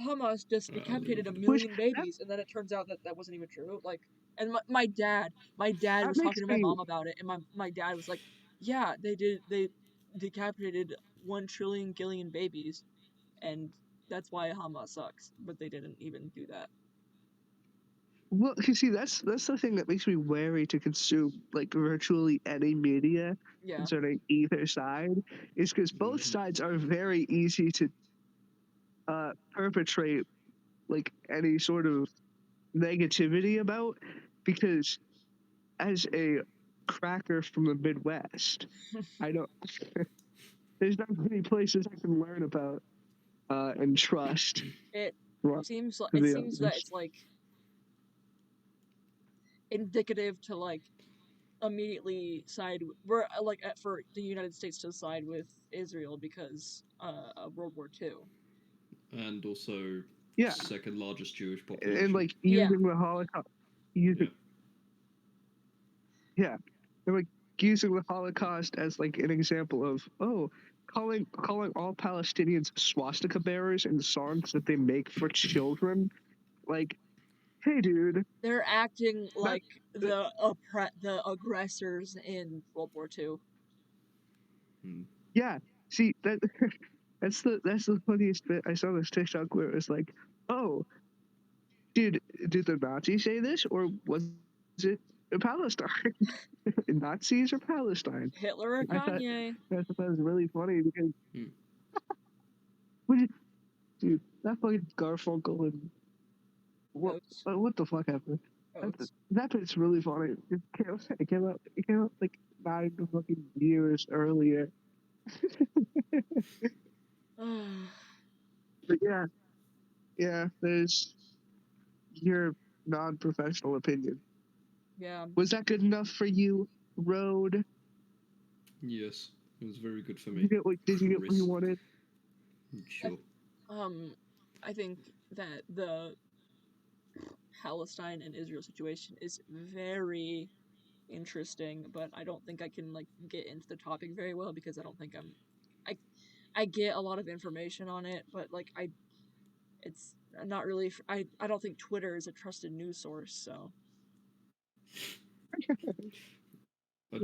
Hamas just decapitated 1 million babies, and then it turns out that wasn't even true. Like, and my dad was talking to my mom about it, and my dad was like, yeah, they decapitated 1 trillion gillion babies, and that's why Hamas sucks. But they didn't even do that. Well, you see, that's the thing that makes me wary to consume like virtually any media concerning either side, is because both sides are very easy to perpetrate like any sort of negativity about, because as a cracker from the Midwest, I don't. There's not many places I can learn about and trust. It seems that it's like indicative to like immediately side for the United States to side with Israel because of World War II. And also second largest Jewish population. And like using the Holocaust, and like using the Holocaust as like an example of calling all Palestinians swastika bearers in the songs that they make for children. Like, hey, dude, they're acting like the aggressors in World War II. Yeah, see that that's the funniest bit. I saw this TikTok where it was like, oh, did the Nazis say this, or was it Palestine? Nazis or Palestine? Hitler or Kanye? I thought that was really funny because, dude, that fucking Garfunkel and what the fuck happened? That bit's really funny. It came out like 9 fucking years earlier. But yeah, there's your non-professional opinion. Yeah. Was that good enough for you, Road? Yes, it was very good for me. Did you get what you wanted? Sure. I think that the Palestine and Israel situation is very interesting, but I don't think I can like get into the topic very well because I don't think I get a lot of information on it, but like it's not really. I don't think Twitter is a trusted news source, so. I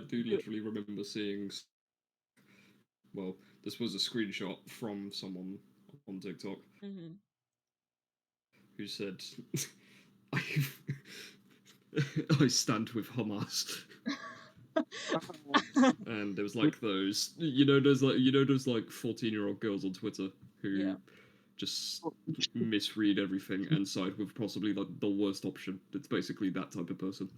do literally remember seeing. Well, this was a screenshot from someone on TikTok who said, "I stand with Hamas." And there was like those 14-year-old girls on Twitter who just misread everything and side with possibly like the worst option. It's basically that type of person.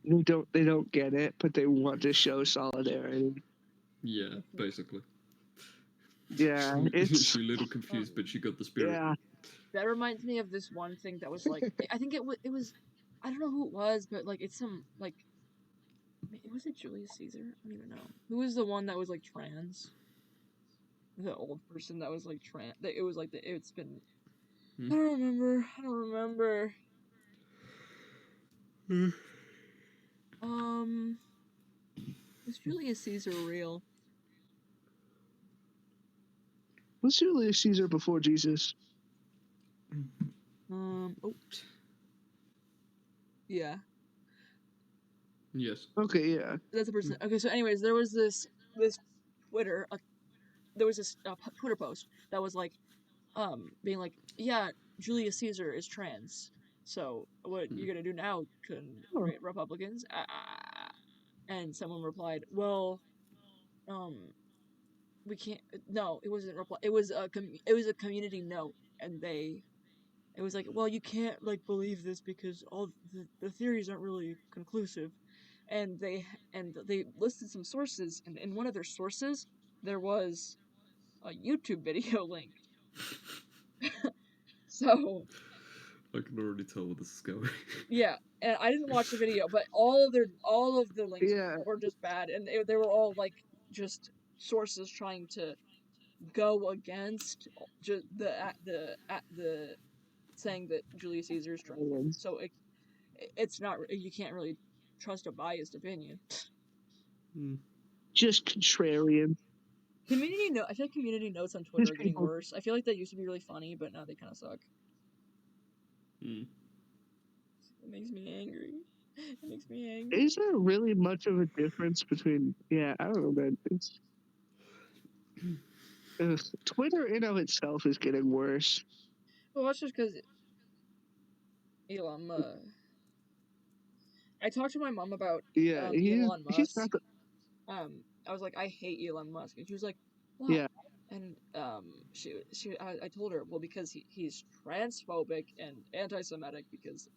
They don't get it, but they want to show solidarity. Yeah, basically. Yeah, she's a little confused, but she got the spirit. Yeah. That reminds me of this one thing that was like, I think it was, I don't know who it was, but like it's some like, was it Julius Caesar? I don't even know. Who was the one that was like trans? The old person that was like trans. It was like it's been. I don't remember. Was Julius Caesar real? Was Julius Caesar before Jesus? Yeah. Yes. Okay, yeah. That's a person. Okay, so anyways, there was this Twitter, there was this Twitter post that was like, being like, yeah, Julius Caesar is trans. So what you gonna do now, Republicans? And someone replied, well, we can't. No, it wasn't reply. It was a community note, and it was like, well, you can't like believe this because all the theories aren't really conclusive, and they listed some sources, and in one of their sources there was a YouTube video link. So I can already tell where this is going. yeah, and I didn't watch the video, but all of the links were just bad, and they were all like just sources trying to go against just the saying that Julius Caesar is trans. So it's not, you can't really trust a biased opinion. Just contrarian. Community note. I feel like community notes on Twitter are getting worse. I feel like they used to be really funny, but now they kind of suck. It makes me angry. It makes me angry. Is there really much of a difference between? Yeah, I don't know, man. It's Twitter in of itself is getting worse. Well, that's just because Elon Musk. I talked to my mom about Elon Musk. I was like, I hate Elon Musk, and she was like, why? Yeah. And I told her, well, because he's transphobic and anti-Semitic. Because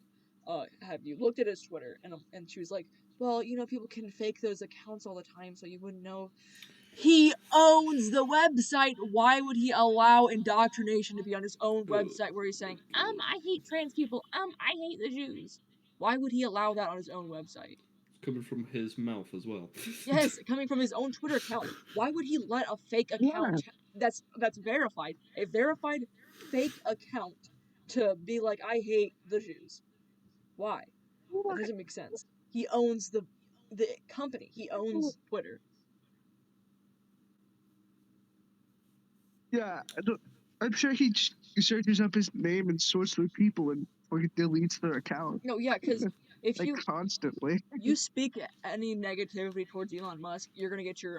have you looked at his Twitter? And she was like, well, people can fake those accounts all the time, so you wouldn't know. He owns the website. Why would he allow indoctrination to be on his own website where he's saying, I hate trans people, I hate the Jews? Why would he allow that on his own website? Coming from his mouth as well. Yes, coming from his own Twitter account. Why would he let a fake account that's verified, a verified fake account, to be like, I hate the Jews? Why? That doesn't make sense. He owns the company. He owns Twitter. Yeah, I'm sure he searches up his name and sorts through people and deletes their account. No, yeah, because if like constantly you speak any negativity towards Elon Musk, you're gonna get your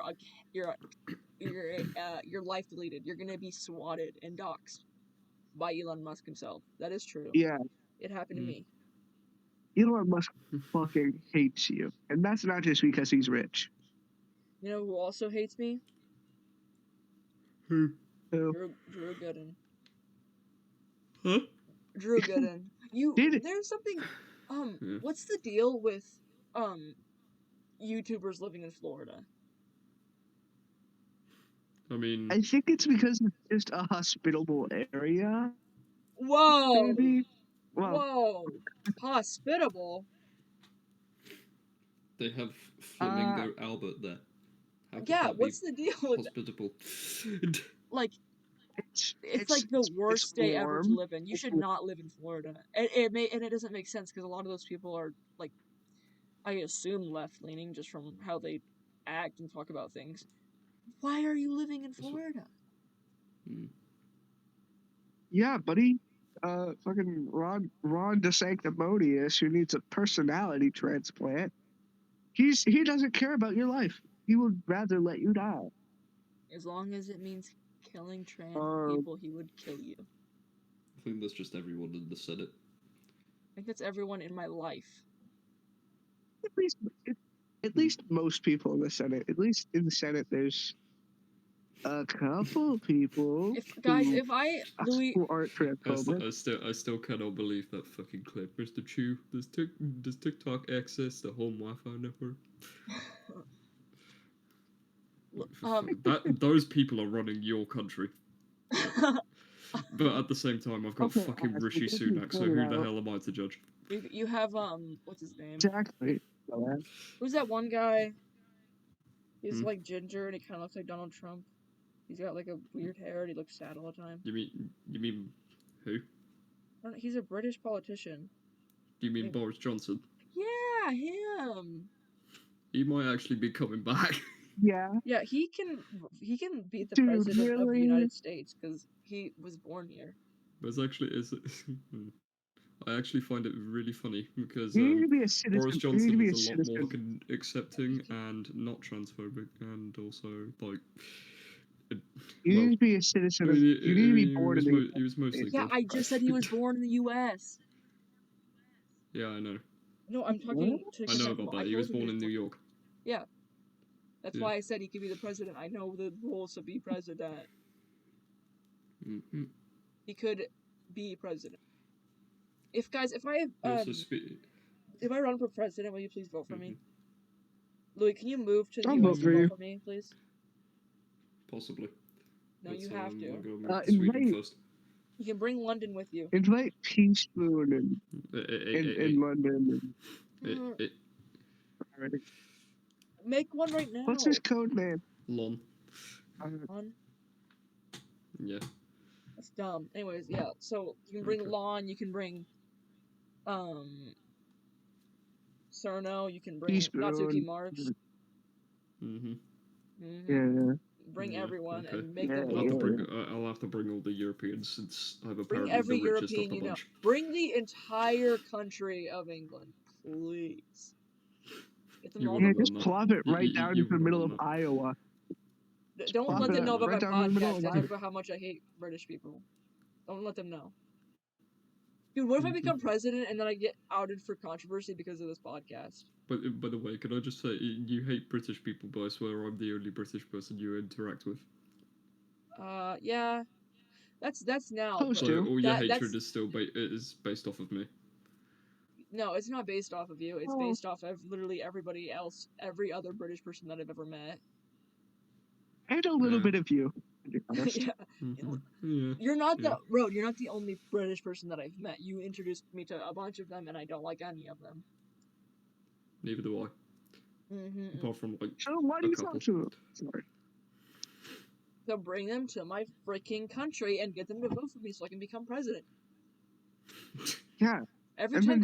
life deleted. You're gonna be swatted and doxxed by Elon Musk himself. That is true. Yeah, it happened to me. Elon Musk fucking hates you, and that's not just because he's rich. You know who also hates me? Who? Drew Gooden. Huh? Drew Gooden. There's something. What's the deal with YouTubers living in Florida? I mean, I think it's because it's just a hospitable area. Whoa! Maybe. Whoa! Hospitable? They have Flamingo Albert there. Yeah, what's the deal with hospitable? Like, it's like the worst state ever to live in. You should not live in Florida. And it doesn't make sense because a lot of those people are, like, I assume left-leaning just from how they act and talk about things. Why are you living in Florida? Yeah, buddy. Fucking Ron DeSanctimonious, who needs a personality transplant. He doesn't care about your life. He would rather let you die. As long as it means killing trans people, he would kill you. I think that's just everyone in the Senate. I think that's everyone in my life. At least most people in the Senate. At least in the Senate, there's a couple people who aren't transphobic. I still cannot believe that fucking clip. Mr. Chu, does TikTok access the home Wi-Fi network? Those people are running your country. But at the same time, I've got fucking Rishi Sunak, so who the hell am I to judge? You have, what's his name? Exactly. Who's that one guy? He's like ginger and he kind of looks like Donald Trump. He's got like a weird hair and he looks sad all the time. You mean who? He's a British politician. You mean Boris Johnson? Yeah, him. He might actually be coming back. Yeah. Yeah, he can beat the president of the United States because he was born here. But it's actually I actually find it really funny because You need to be a citizen. Boris You need to Johnson be a is a lot more citizen. fucking accepting and not transphobic, and also like. You Well, need to be a citizen. I mean, You need to be born in the he was mostly Yeah, good. I just said he was born in the U.S. Yeah, I know. No, I'm talking to. I know about that. He was born in New York. Yeah, that's Yeah. why I said he could be the president. I know the rules to be president. Mm-hmm. He could be president. If I if I run for president, will you please vote for me? Louis, can you move to the I'll U.S. vote to for you. vote for me, please? Possibly. No, But, you have to. I'm gonna move to Sweden first. You can bring London with you. Invite Teaspoon in London. Make one right now. What's his code name? Lon. Lon? Yeah. That's dumb. Anyways, yeah. So you can bring Lon. You can bring Cerno. You can bring Natsuki Marks. Yeah. Bring everyone and make them. I'll have to bring all the Europeans since I'm apparently every the richest European of the bunch. Bring the entire country of England, please. Get them all. Yeah, just plop it right down in the middle of Iowa. Don't let them know about my podcast. I talk about how much I hate British people. Don't let them know. Dude, what if I become president and then I get outed for controversy because of this podcast? But by the way, can I just say, you hate British people, but I swear I'm the only British person you interact with. Yeah. That's now. So all your hatred is still based off of me. No, it's not based off of you. It's based off of literally everybody else, every other British person that I've ever met. And a little bit of you. Yeah. You're not you're not the only British person that I've met. You introduced me to a bunch of them, and I don't like any of them. Neither do I. Apart from like a couple. Sorry. So bring them to my freaking country and get them to vote for me so I can become president. Yeah. Every time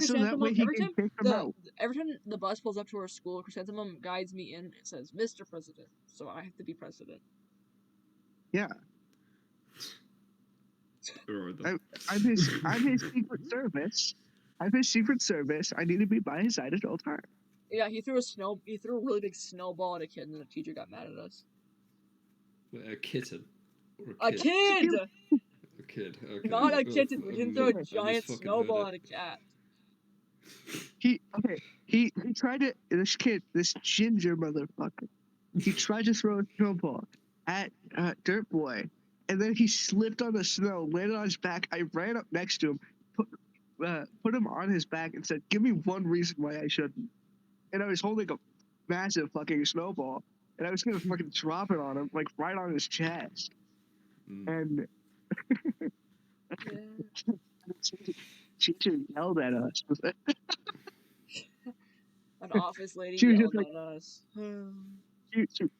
the bus pulls up to our school, Chrysanthemum guides me in. It says, "Mr. President," so I have to be president. Yeah. I'm his Secret Service. I'm his Secret Service. I need to be by his side at all times. Yeah, he threw a really big snowball at a kid, and the teacher got mad at us. A kitten. A kid! A kid. Okay. Not a kitten. We didn't throw a giant snowball at a cat. He tried to. This ginger motherfucker. He tried to throw a snowball at Dirtboy, and then he slipped on the snow, landed on his back. I ran up next to him, put him on his back, and said, "Give me one reason why I shouldn't." And I was holding a massive fucking snowball, and I was gonna fucking drop it on him, like right on his chest. And teacher yelled at us. An office lady yelled at us.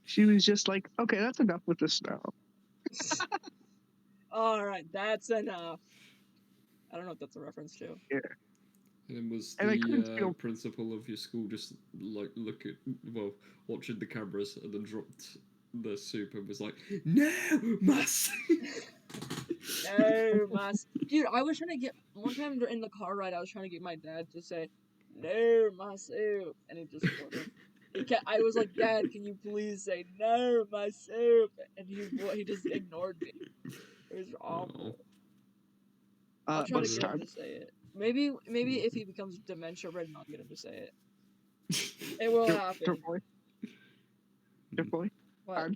She was just like, "Okay, that's enough with the snow." All right, that's enough. I don't know what that's a reference to. Yeah. And was the principal of your school just like watching the cameras and then dropped the soup and was like, "No, mas." No, mas. Dude, I was trying to get one time in the car ride. I was trying to get my dad to say, "No, my soup," and he just wouldn't. I was like, "Dad, can you please say no, my soup?" And he just ignored me. It was awful. I'll try to get him to say it. Maybe if he becomes dementia-ridden, I'll get him to say it. It will happen. Dirtboy? What?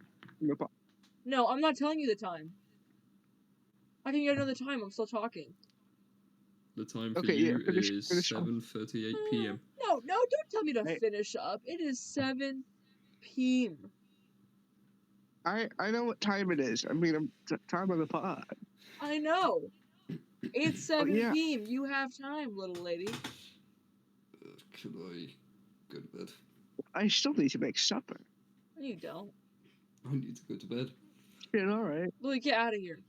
No, I'm not telling you the time. How can you know the time? I'm still talking. The time for you is 7:38 p.m. No, don't tell me to finish up. It is 7 p.m. I know what time it is. I mean, time of the pod. I know. It's 7 p.m. You have time, little lady. Can I go to bed? I still need to make supper. No, you don't. I need to go to bed. Yeah, all right. Louis, get out of here.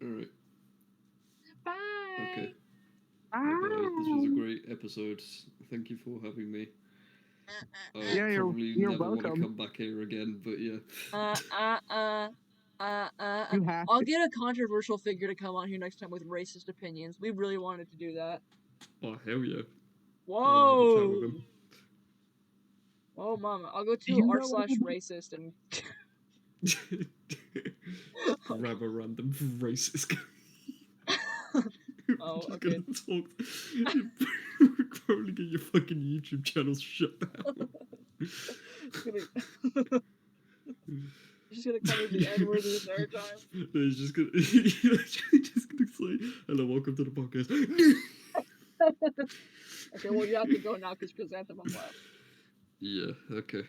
All right. Bye. Okay. Bye. This was a great episode. Thank you for having me. You're probably never welcome. Want to come back here again, but yeah. You have I'll get a controversial figure to come on here next time with racist opinions. We really wanted to do that. Oh, hell yeah. Whoa! Oh, mama. I'll go to r/racist and... Grab a random racist guy. Oh, just okay. gonna talk. You're probably get your fucking YouTube channel shut down. Just gonna call me the N-word the entire time. No, he's just gonna say, "Hello, welcome to the podcast." Okay, well you have to go now because Chrysanthemum left. Yeah. Okay.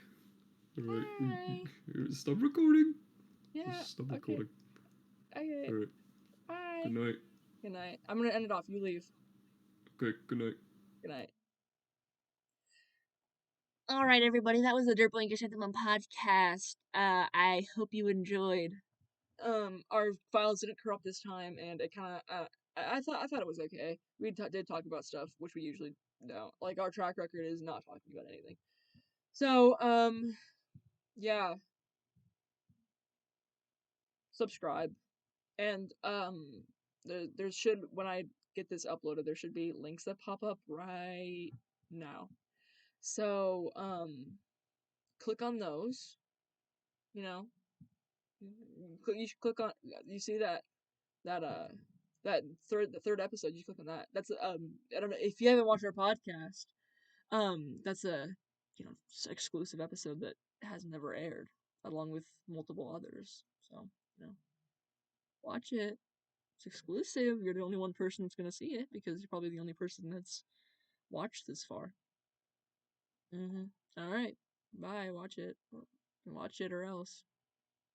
All right. Bye. Stop recording. Yeah. Stop recording. Okay. All right. Bye. Good night. Good night. I'm gonna end it off. You leave. Okay. Good night. Good night. All right, everybody. That was the Dirtboy and Chrysanthemum podcast. I hope you enjoyed. Our files didn't corrupt this time, and it kind of. I thought it was okay. We did talk about stuff which we usually don't. Like our track record is not talking about anything. So yeah. Subscribe, and there should, when I get this uploaded, there should be links that pop up right now. So click on those. You know, you should click on. You see that the third episode. You click on that. That's I don't know if you haven't watched our podcast. That's a exclusive episode that has never aired, along with multiple others. So watch it. It's exclusive. You're the only one person that's gonna see it because you're probably the only person that's watched this far. All right. Bye. Watch it. Watch it or else.